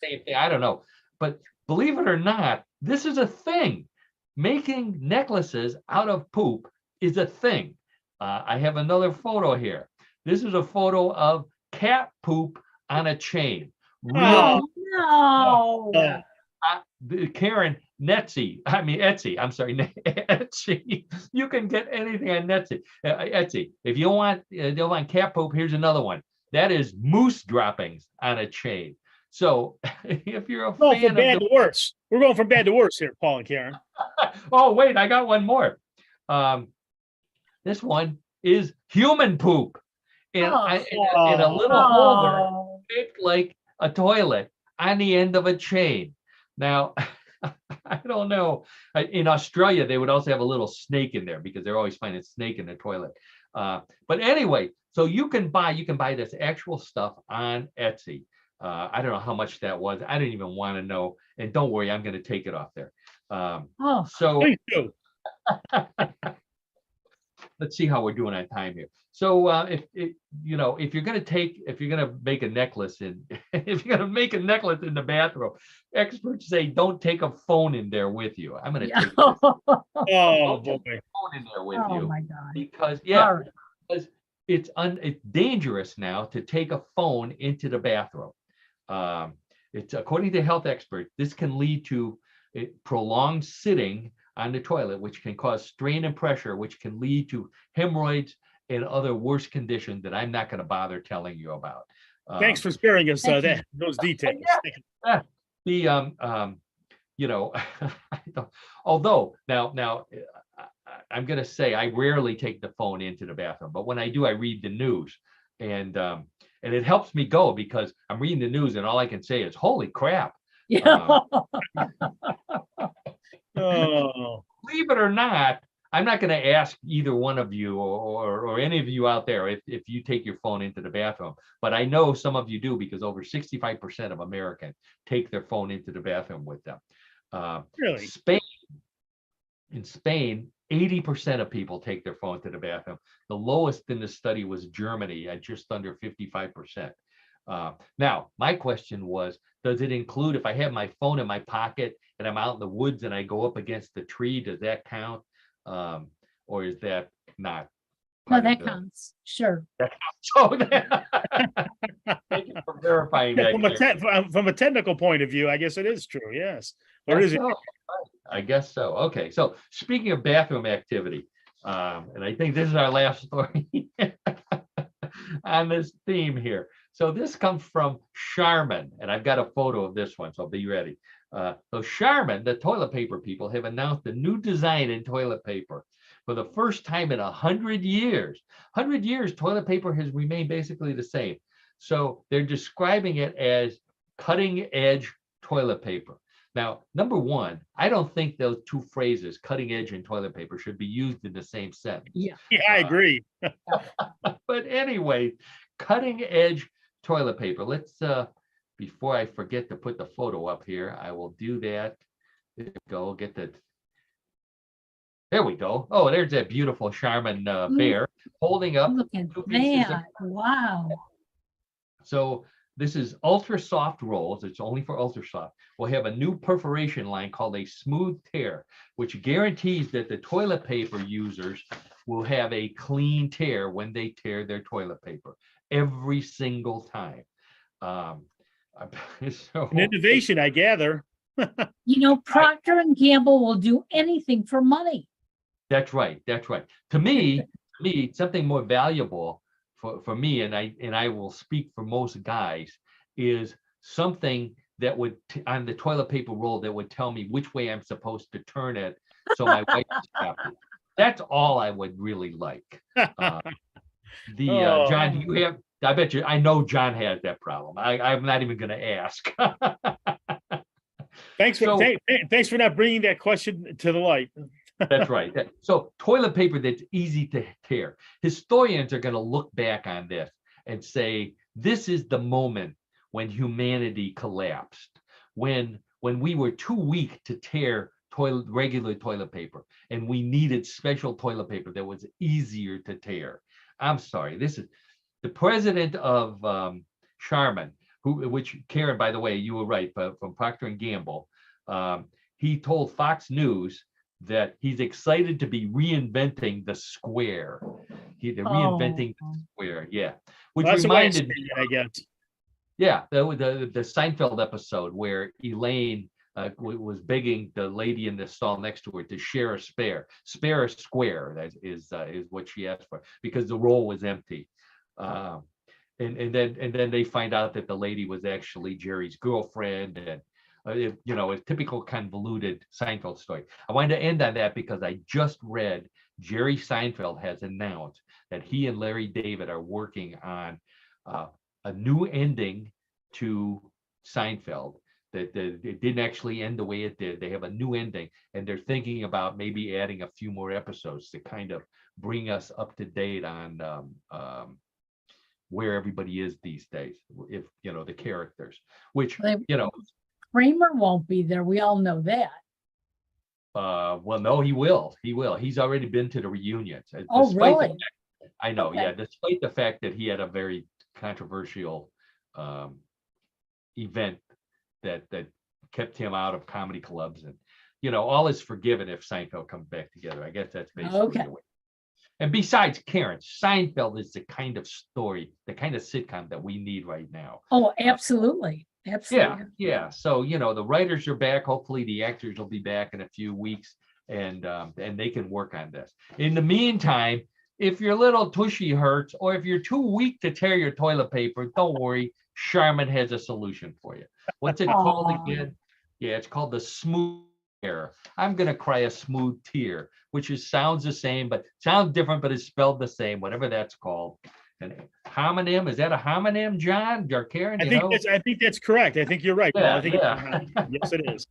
same thing. I don't know, but believe it or not, this is a thing. Making necklaces out of poop is a thing. I have another photo here. This is a photo of cat poop on a chain. No. Karen, Etsy. I'm sorry, Etsy. You can get anything on Etsy. If you don't want cat poop, here's another one. That is moose droppings on a chain. So if you're a Going fan from bad to worse. We're going from bad to worse here, Paul and Karen. Oh, wait, I got one more. This one is human poop in a little holder Oh, shaped like a toilet on the end of a chain. Now, I don't know. In Australia, they would also have a little snake in there because they're always finding snake in the toilet. But anyway, so you can buy this actual stuff on Etsy. I don't know how much that was. I didn't even want to know. And don't worry, I'm going to take it off there. oh, So Please do. let's see how we're doing on time here. So if you're going to make a necklace if you're going to make a necklace in the bathroom, experts say don't take a phone in there with you. I'm going to yeah. take a Oh phone boy. in there with Oh you my God. because All right. because it's dangerous now to take a phone into the bathroom. It's according to health experts, this can lead to prolonged sitting on the toilet, which can cause strain and pressure, which can lead to hemorrhoids and other worse conditions that I'm not going to bother telling you about. Thanks for sparing us Thank you. those details. Although now I'm going to say I rarely take the phone into the bathroom, but when I do, I read the news, and it helps me go because I'm reading the news and all I can say is, holy crap. Yeah. Oh, Believe it or not, I'm not going to ask either one of you or any of you out there if you take your phone into the bathroom, but I know some of you do because over 65% of Americans take their phone into the bathroom with them. really? In Spain, 80% of people take their phone to the bathroom. The lowest in the study was Germany at just under 55%. Now, my question was, does it include if I have my phone in my pocket and I'm out in the woods and I go up against the tree, does that count? Or is that not? No, that counts. Sure. So thank you for verifying Yeah, that. from a technical point of view, I guess it is true. Yes. Or is it? I guess so. Okay. So speaking of bathroom activity, and I think this is our last story on this theme here. So this comes from Charmin, and I've got a photo of this one, so be ready. So Charmin, the toilet paper people, have announced a new design in toilet paper. For the first time in 100 years. 100 years, toilet paper has remained basically the same. So they're describing it as cutting edge toilet paper. Now, number one, I don't think those two phrases, cutting edge and toilet paper, should be used in the same sentence. Yeah. Yeah, I agree. But anyway, cutting edge toilet paper. Let's, before I forget to put the photo up here, I will do that. There we go, get the, there we go. Oh, there's that beautiful Charmin bear holding up Look at two pieces of. that. Wow. So this is ultra soft rolls. It's only for ultra soft. We'll have a new perforation line called a smooth tear, which guarantees that the toilet paper users will have a clean tear when they tear their toilet paper every single time. So, An innovation, I gather. Procter and Gamble will do anything for money. That's right. That's right. To me, something more valuable for me, and I will speak for most guys, is something that would on the toilet paper roll that would tell me which way I'm supposed to turn it, so my wife is happy. That's all I would really like. John, do you have? I bet you. I know John has that problem. I'm not even going to ask. Thanks for not bringing that question to the light. That's right. So toilet paper that's easy to tear. Historians are going to look back on this and say, this is the moment when humanity collapsed, when we were too weak to tear regular toilet paper, and we needed special toilet paper that was easier to tear. I'm sorry. This is the president of Charmin, which Karen, by the way, you were right, from Procter and Gamble. He told Fox News that he's excited to be reinventing the square. They're reinventing the square, yeah. Which reminded me, I guess. yeah, the Seinfeld episode where Elaine was begging the lady in the stall next to her to share a spare a square. That is what she asked for, because the roll was empty. And then they find out that the lady was actually Jerry's girlfriend, and a typical convoluted Seinfeld story. I wanted to end on that because I just read Jerry Seinfeld has announced that he and Larry David are working on a new ending to Seinfeld. That it didn't actually end the way it did. They have a new ending, and they're thinking about maybe adding a few more episodes to kind of bring us up to date on where everybody is these days, if the characters, which Kramer won't be there. We all know that. well, no, he will. He's already been to the reunions. Oh, Despite really? I know, Okay. yeah. Despite the fact that he had a very controversial event that kept him out of comedy clubs, and all is forgiven if Seinfeld comes back together. I guess that's basically Okay. the way. And besides, Karen, Seinfeld is the kind of story, the kind of sitcom that we need right now. Oh, absolutely. Absolutely. Yeah. So the writers are back. Hopefully, the actors will be back in a few weeks, and they can work on this. In the meantime, if your little tushy hurts, or if you're too weak to tear your toilet paper, don't worry. Charmin has a solution for you. What's it called again? Yeah, it's called the smooth tear. I'm gonna cry a smooth tear, which sounds the same, but sounds different, but it's spelled the same, whatever that's called. And homonym, is that a homonym, John or Karen? I think that's correct. I think you're right, Paul. Yeah, I think yeah. yes, it is.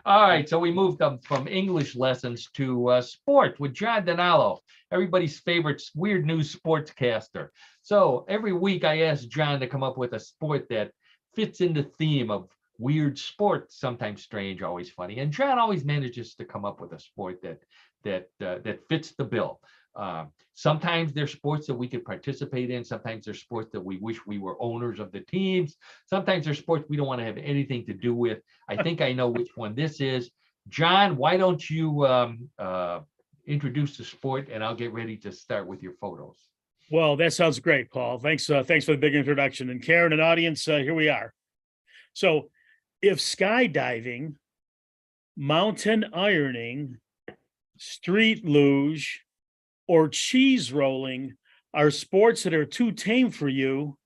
All right, so we moved up from English lessons to sport with John Donalo, everybody's favorite weird news sportscaster. So every week I ask John to come up with a sport that fits in the theme of weird sports, sometimes strange, always funny. And John always manages to come up with a sport that fits the bill. Sometimes there's sports that we could participate in. Sometimes there's sports that we wish we were owners of the teams. Sometimes there's sports we don't want to have anything to do with. I think I know which one this is. John, why don't you introduce the sport, and I'll get ready to start with your photos. Well, that sounds great, Paul. Thanks for the big introduction. And Karen and audience, here we are. So if skydiving, mountain ironing, street luge, or cheese rolling are sports that are too tame for you,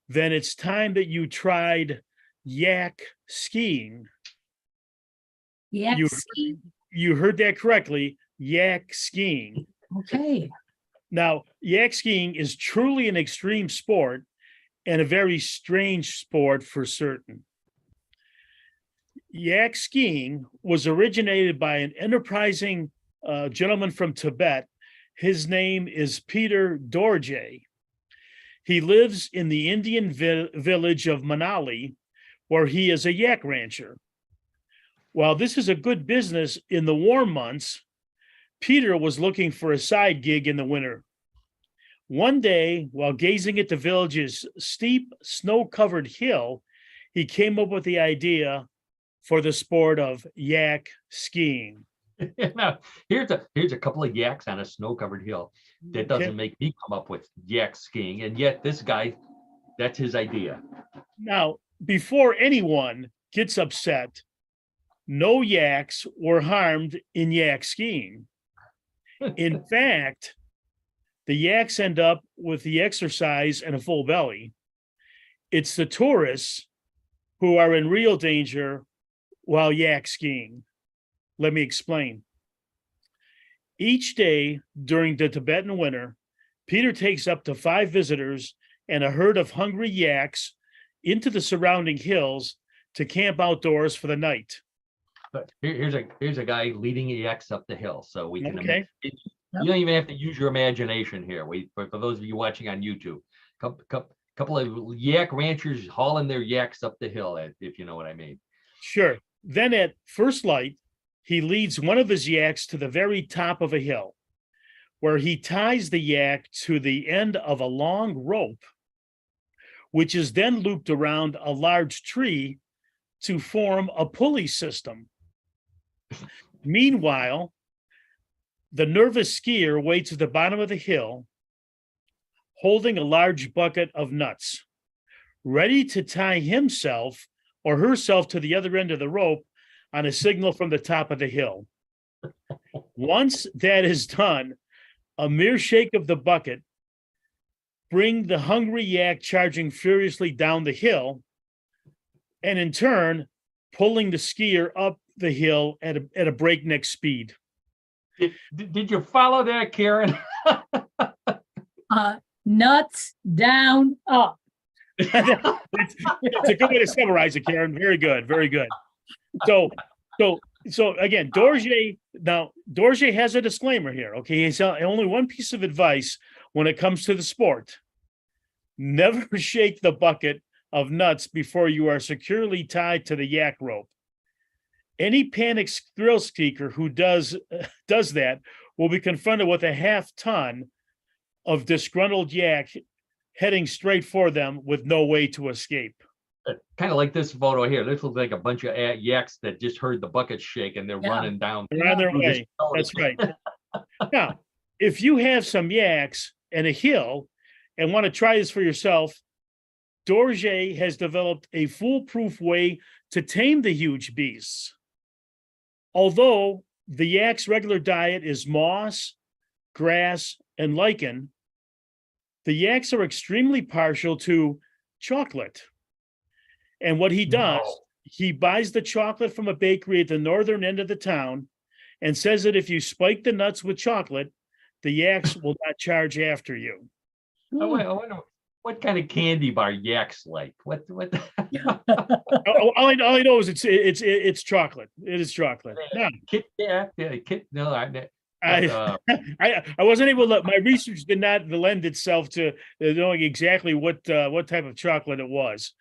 then it's time that you tried yak skiing. Yak You- skiing? You heard that correctly, yak skiing. Okay. Now, yak skiing is truly an extreme sport and a very strange sport for certain. Yak skiing was originated by an enterprising gentleman from Tibet. His name is Peter Dorje. He lives in the Indian village of Manali, where he is a yak rancher. While this is a good business in the warm months, Peter was looking for a side gig in the winter. One day, while gazing at the village's steep, snow-covered hill, he came up with the idea for the sport of yak skiing. Now, here's a couple of yaks on a snow-covered hill. That doesn't Okay. make me come up with yak skiing, and yet this guy, that's his idea. Now, before anyone gets upset, no yaks were harmed in yak skiing. In fact, the yaks end up with the exercise and a full belly. It's the tourists who are in real danger while yak skiing. Let me explain. Each day during the Tibetan winter, Peter takes up to 5 visitors and a herd of hungry yaks into the surrounding hills to camp outdoors for the night. But here's a guy leading yaks up the hill, so we can. Okay. You don't even have to use your imagination here. For those of you watching on YouTube, couple of yak ranchers hauling their yaks up the hill, if you know what I mean. Sure. Then at first light, he leads one of his yaks to the very top of a hill, where he ties the yak to the end of a long rope, which is then looped around a large tree to form a pulley system. Meanwhile, the nervous skier waits at the bottom of the hill, holding a large bucket of nuts, ready to tie himself or herself to the other end of the rope on a signal from the top of the hill. Once that is done, a mere shake of the bucket bring the hungry yak charging furiously down the hill, and in turn, pulling the skier up the hill at a breakneck speed. Did you follow that, Karen? Nuts down, up. It's a good way to summarize it, Karen. Very good, very good. So again, Dorje has a disclaimer here. Okay, he has only one piece of advice when it comes to the sport: never shake the bucket of nuts before you are securely tied to the yak rope. Any panicked thrill seeker who does that will be confronted with a half-ton of disgruntled yak heading straight for them with no way to escape. Kind of like this photo here. This looks like a bunch of yaks that just heard the bucket shake and they're running down. They're on their way. That's right. Now, if you have some yaks and a hill and want to try this for yourself, Dorje has developed a foolproof way to tame the huge beasts. Although the yak's regular diet is moss, grass, and lichen, the yaks are extremely partial to chocolate. And what he does, he buys the chocolate from a bakery at the northern end of the town and says that if you spike the nuts with chocolate, the yaks will not charge after you. I wonder what kind of candy bar yaks like. What? All I know is it's chocolate. It is chocolate. Yeah. Kit Kat, no, I wasn't able to. My research did not lend itself to knowing exactly what type of chocolate it was.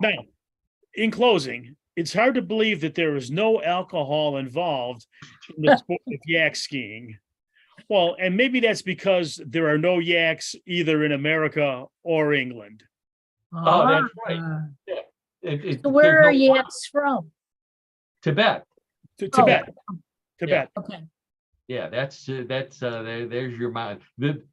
Now, in closing, it's hard to believe that there is no alcohol involved in the sport of yak skiing. Well, and maybe that's because there are no yaks either in America or England. Oh, that's right. Yeah. So where are yaks from? Tibet. Tibet. Okay. Yeah, that's there's your mind.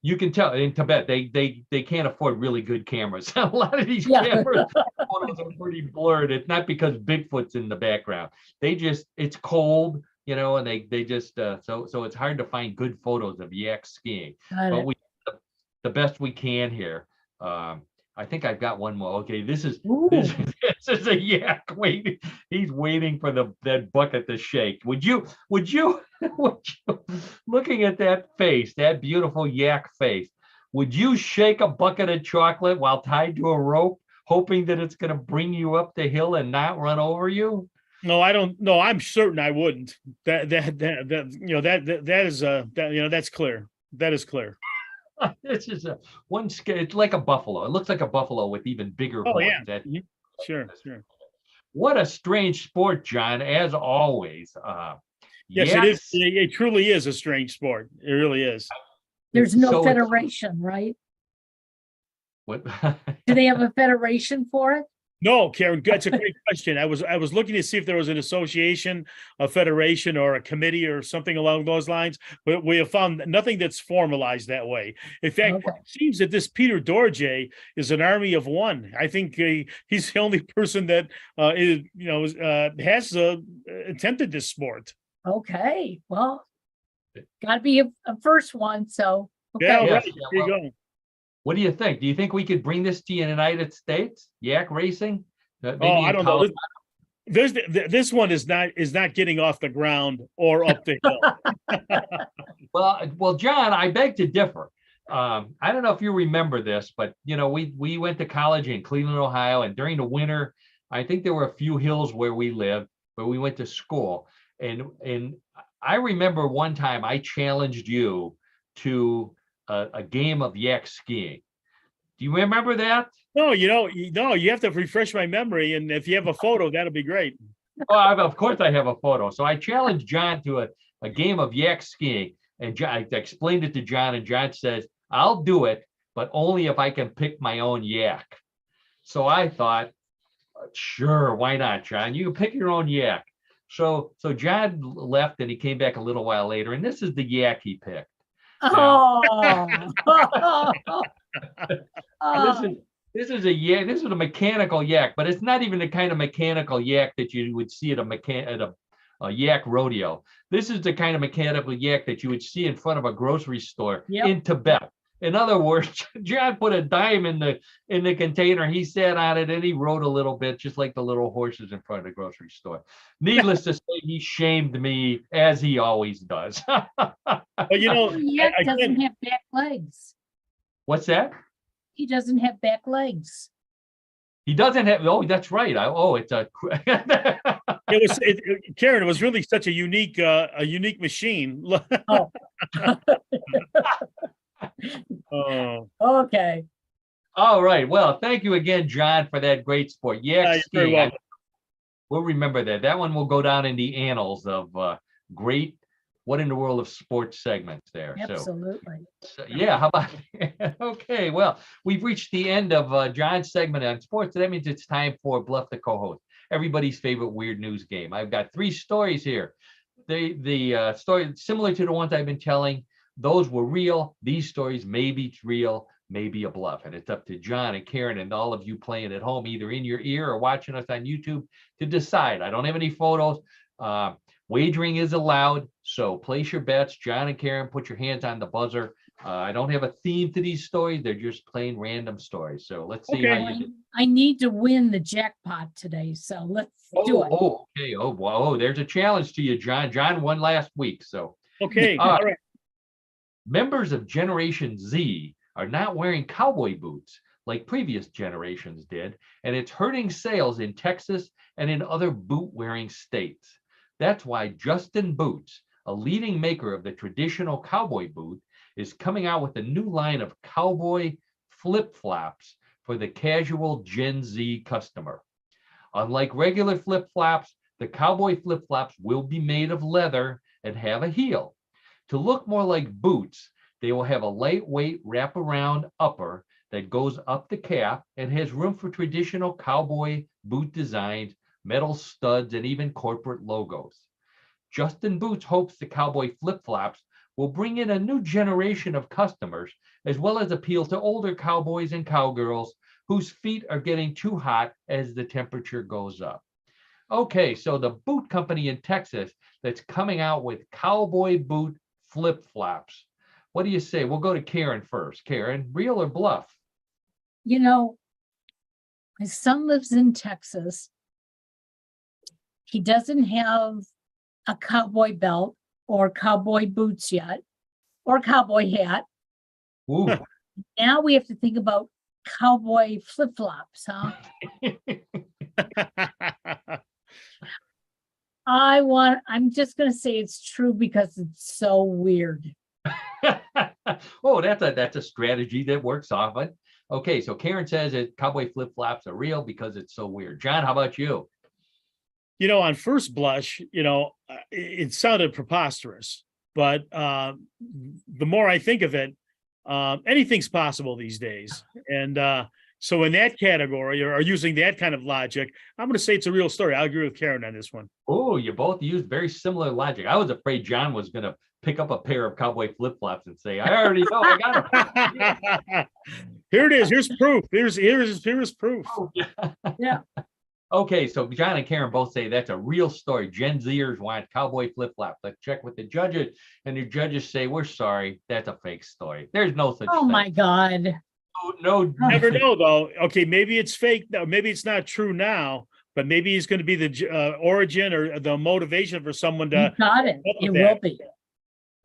You can tell in Tibet they can't afford really good cameras. A lot of these cameras photos are pretty blurred. It's not because Bigfoot's in the background. It's cold, and they just so it's hard to find good photos of yak skiing. But we the best we can here. I think I've got one more. Okay, this is a yak waiting. He's waiting for that bucket to shake. Would you looking at that face, that beautiful yak face, would you shake a bucket of chocolate while tied to a rope, hoping that it's going to bring you up the hill and not run over you? No, I don't. No, I'm certain I wouldn't. That's clear. That is clear. This is it's like a buffalo. It looks like a buffalo with even bigger horns. Yeah. Sure. What a strange sport, John, as always. Yes, it is. It truly is a strange sport. It really is. There's no federation, right? What? Do they have a federation for it? No, Karen, that's a great question. I was looking to see if there was an association, a federation, or a committee or something along those lines, but we have found nothing that's formalized that way. In fact, It seems that this Peter Dorje is an army of one. I think he's the only person that has attempted this sport. Okay, well, got to be a first one. So yeah, Yes, right. yeah, There you go. What do you think? Do you think we could bring this to the United States? Yak racing? I don't know. This one is not getting off the ground or up the hill. Well, John, I beg to differ. I don't know if you remember this, but we went to college in Cleveland, Ohio, and during the winter, I think there were a few hills where we lived, where we went to school. And I remember one time I challenged you to a game of yak skiing. Do you remember that? No, you have to refresh my memory, and if you have a photo, that'll be great. Oh, of course I have a photo. So I challenged John to a game of yak skiing, and I explained it to John, and John says, "I'll do it, but only if I can pick my own yak." So I thought, sure, why not, John? You can pick your own yak. So John left, and he came back a little while later, and this is the yak he picked. This is a yak. This is a mechanical yak, but it's not even the kind of mechanical yak that you would see at a yak rodeo. This is the kind of mechanical yak that you would see in front of a grocery store Yep. in Tibet. In other words, John put a dime in the container. He sat on it and he rode a little bit, just like the little horses in front of the grocery store. Needless to say, he shamed me as he always does. But you know, Yak I doesn't can't, have back legs. What's that? He doesn't have back legs. He doesn't have. Oh, that's right. It's a. Karen, it was really such a unique machine. Oh, Oh, okay. All right. Well, thank you again, John, for that great sport. yeah, Yak you're very skiing. welcome. We'll remember that. That one will go down in the annals of great What in the World of Sports segments there. Absolutely. So, yeah, how about okay, well, we've reached the end of John's segment on sports. So that means it's time for Bluff the co-host, everybody's favorite weird news game. I've got 3 stories here. The story similar to the ones I've been telling, those were real. These stories may be real, maybe a bluff. And it's up to John and Karen and all of you playing at home, either in your ear or watching us on YouTube, to decide. I don't have any photos. Wagering is allowed, so place your bets. John and Karen, put your hands on the buzzer. I don't have a theme to these stories. They're just plain random stories. So let's see Okay. how you do. I need to win the jackpot today, so let's do it. Okay. Oh, wow. There's a challenge to you, John. John won last week. So Okay. All All right. members of Generation Z are not wearing cowboy boots like previous generations did, and it's hurting sales in Texas and in other boot-wearing states. That's why Justin Boots, a leading maker of the traditional cowboy boot, is coming out with a new line of cowboy flip-flops for the casual Gen Z customer. Unlike regular flip-flops, the cowboy flip-flops will be made of leather and have a heel. To look more like boots, they will have a lightweight wraparound upper that goes up the calf and has room for traditional cowboy boot designs, metal studs, and even corporate logos. Justin Boots hopes the cowboy flip-flops will bring in a new generation of customers, as well as appeal to older cowboys and cowgirls whose feet are getting too hot as the temperature goes up. Okay, so the boot company in Texas that's coming out with cowboy boot flip-flops. What do you say? We'll go to Karen first. Karen, real or bluff? You know, my son lives in Texas. He doesn't have a cowboy belt or cowboy boots yet, or cowboy hat. Ooh. Now we have to think about cowboy flip-flops, huh? I'm just gonna say it's true because it's so weird. Oh, that's a strategy that works often. Okay, so Karen says that cowboy flip-flops are real because it's so weird. John, how about you? You know, on first blush, it sounded preposterous, but the more I think of it, anything's possible these days. And so in that category, or using that kind of logic, I'm going to say it's a real story. I'll agree with Karen on this one. Oh, you both used very similar logic. I was afraid John was going to pick up a pair of cowboy flip-flops and say, I already know, I got them. Here it is. Here's proof. Here's proof. Oh, yeah. Yeah. Okay, so John and Karen both say that's a real story. Gen Zers want cowboy flip-flops. Let's check with the judges, and the judges say, we're sorry, that's a fake story. There's no such Oh thing. my God. No, Never know, though. Okay, maybe it's fake. No, maybe it's not true now, but maybe it's going to be the origin or the motivation for someone You to. got it. It will be.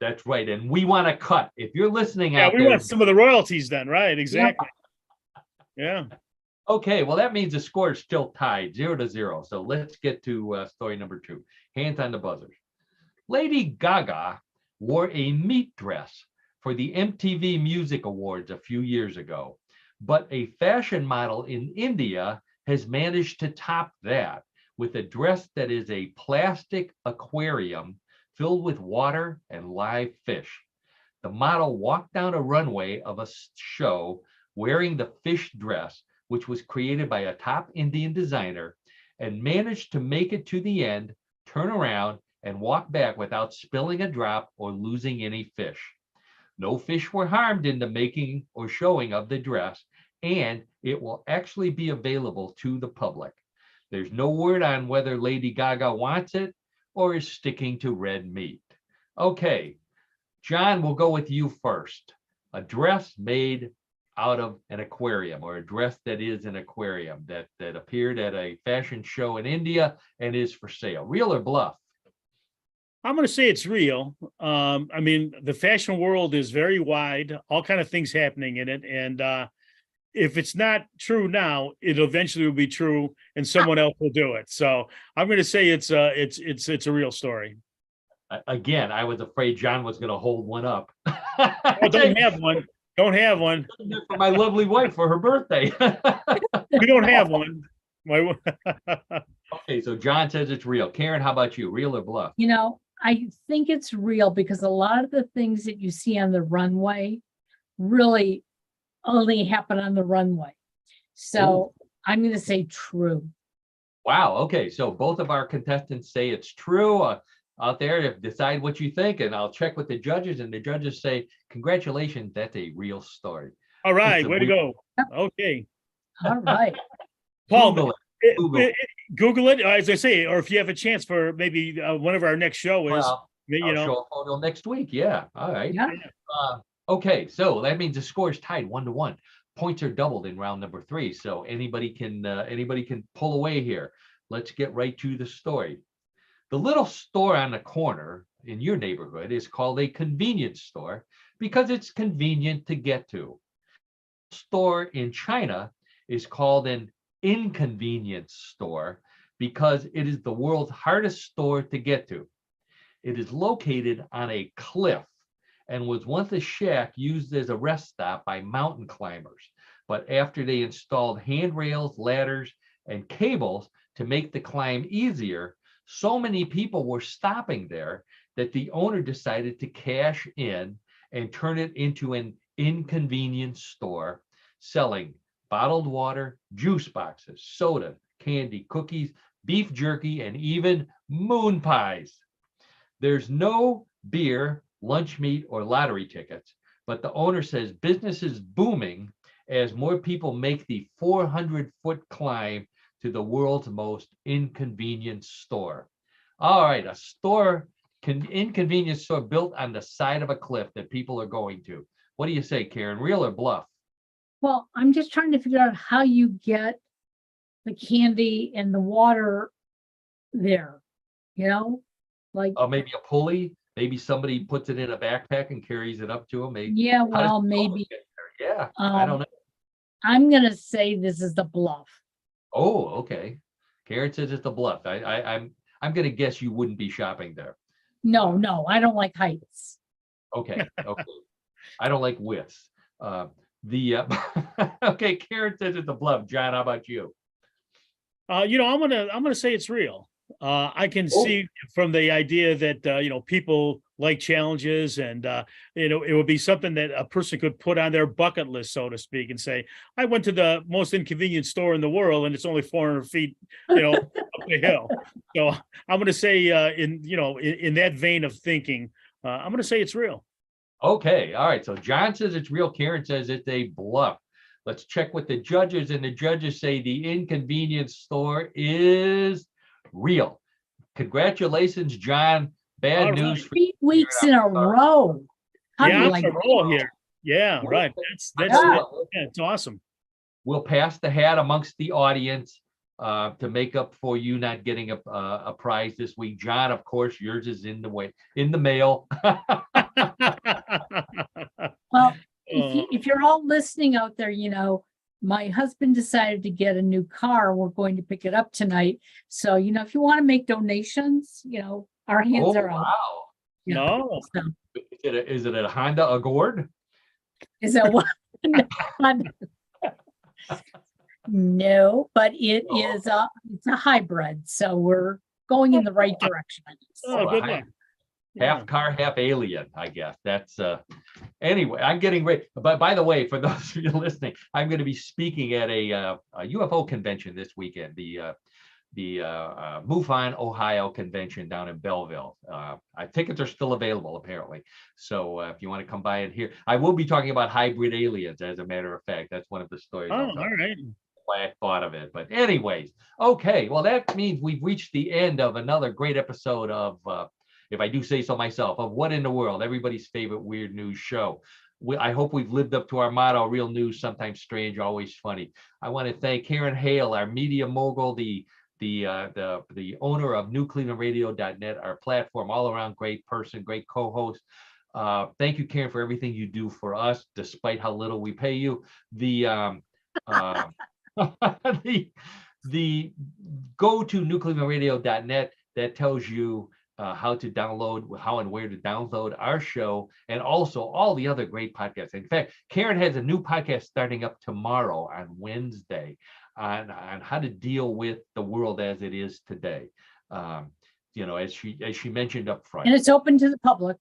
That's right, and we want to cut. If you're listening Yeah, out we there, want some of the royalties then, right? Exactly. Yeah. okay, well, that means the score is still tied 0-0. So let's get to story number 2. Hands on the buzzers. Lady Gaga wore a meat dress for the MTV Music Awards a few years ago, but a fashion model in India has managed to top that with a dress that is a plastic aquarium filled with water and live fish. The model walked down a runway of a show wearing the fish dress, which was created by a top Indian designer, and managed to make it to the end, turn around, and walk back without spilling a drop or losing any fish. No fish were harmed in the making or showing of the dress, and it will actually be available to the public. There's no word on whether Lady Gaga wants it or is sticking to red meat? Okay, John, we'll go with you first. A dress made out of an aquarium, or a dress that is an aquarium that appeared at a fashion show in India and is for sale. Real or bluff? I'm going to say it's real. I mean, the fashion world is very wide, all kind of things happening in it. And if it's not true now, it eventually will be true and someone else will do it. So I'm going to say it's a real story. Again, I was afraid John was going to hold one up. Oh, don't have one. Don't have one. For my lovely wife for her birthday. We don't have one. Okay, so John says it's real. Karen, how about you? Real or bluff? You know, I think it's real because a lot of the things that you see on the runway really only happen on the runway. So I'm going to say true. Wow. Okay, so both of our contestants say it's true. Out there, decide what you think, and I'll check with the judges, and the judges say, congratulations, that's a real story. All right, way to go. Okay. All right. Paul, Google it. as I say, or if you have a chance for maybe one of our next show is, Well, you I'll know, show a photo next week. Yeah. All right. Yeah. Okay, so that means the score is tied 1-1. Points are doubled in round number 3, so anybody can pull away here. Let's get right to the story. The little store on the corner in your neighborhood is called a convenience store because it's convenient to get to. The store in China is called an inconvenience store because it is the world's hardest store to get to. It is located on a cliff and was once a shack used as a rest stop by mountain climbers. But after they installed handrails, ladders, and cables to make the climb easier, so many people were stopping there that the owner decided to cash in and turn it into an inconvenience store, selling bottled water, juice boxes, soda, candy, cookies, beef jerky, and even moon pies. There's no beer, lunch meat, or lottery tickets, but the owner says business is booming as more people make the 400-foot climb to the world's most inconvenient store. All right, a store, inconvenience store built on the side of a cliff that people are going to. What do you say, Karen? Real or bluff? Well, I'm just trying to figure out how you get the candy and the water there, like. Oh, maybe a pulley. Maybe somebody puts it in a backpack and carries it up to them. Yeah, well, maybe. Yeah, I don't know. I'm going to say this is the bluff. Oh, okay. Karen says it's a bluff. I'm going to guess you wouldn't be shopping there. No, I don't like heights. Okay. I don't like widths. Okay, Karen says it's a bluff. John, how about you? I'm gonna say it's real. I can see from the idea that people like challenges, and it would be something that a person could put on their bucket list, so to speak, and say, I went to the most inconvenient store in the world and it's only 400 feet up the hill. So I'm going to say in that vein of thinking, I'm going to say it's real. Okay, all right. So John says it's real. Karen says it's a bluff. Let's check with the judges, and the judges say the inconvenience store is real. Congratulations, John. Bad news for 3 weeks in a row. Yeah, like I'm roll here. Yeah, right. It's awesome. We'll pass the hat amongst the audience to make up for you not getting a prize this week. John, of course, yours is in the mail. Well, if you're all listening out there, my husband decided to get a new car. We're going to pick it up tonight. So, if you want to make donations, our hands are out. Wow. No. So, Is it a Honda Accord? is that what? No, but it's a hybrid. So we're going in the right direction. Oh, good luck. Half car, half alien, I guess. That's anyway, I'm getting ready. But by the way, for those of you listening, I'm going to be speaking at a UFO convention this weekend, the MUFON Ohio convention down in Belleville. Tickets are still available, apparently. So if you want to come by and hear, I will be talking about hybrid aliens, as a matter of fact. That's one of the stories. Oh, all right. why I thought of it. But anyways, okay. Well, that means we've reached the end of another great episode of, if I do say so myself, of What in the World, everybody's favorite weird news show. I hope we've lived up to our motto: real news, sometimes strange, always funny. I want to thank Karen Hale, our media mogul, the owner of newclevelandradio.net, our platform, all around great person, great co-host. Thank you, Karen, for everything you do for us, despite how little we pay you. The the go to newclevelandradio.net, that tells you how to download, how and where to download our show, and also all the other great podcasts. In fact, Karen has a new podcast starting up tomorrow on Wednesday on how to deal with the world as it is today. As she mentioned up front. And it's open to the public.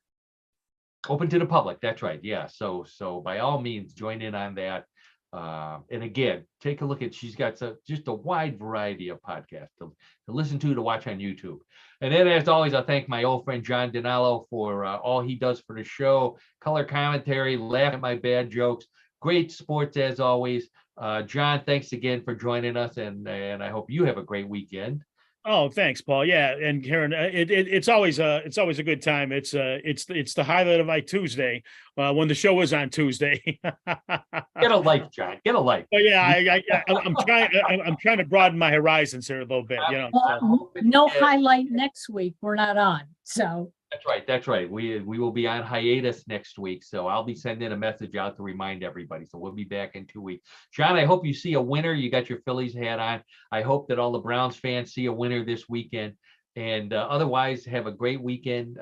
Open to the public, that's right. Yeah. So by all means, join in on that. And again, take a look at, she's got just a wide variety of podcasts to listen to watch on YouTube. And then, as always, I thank my old friend John Dinallo for all he does for the show, color commentary, laugh at my bad jokes, great sports as always. John, thanks again for joining us, and I hope you have a great weekend. Oh, thanks, Paul. Yeah, and Karen, it's always a good time. It's the highlight of my Tuesday when the show is on Tuesday. Get a life, John. Get a life. But yeah, I'm trying to broaden my horizons here a little bit. Well, no highlight next week. We're not on. So That's right. We will be on hiatus next week. So I'll be sending a message out to remind everybody. So we'll be back in 2 weeks. John, I hope you see a winner. You got your Phillies hat on. I hope that all the Browns fans see a winner this weekend. And otherwise, have a great weekend.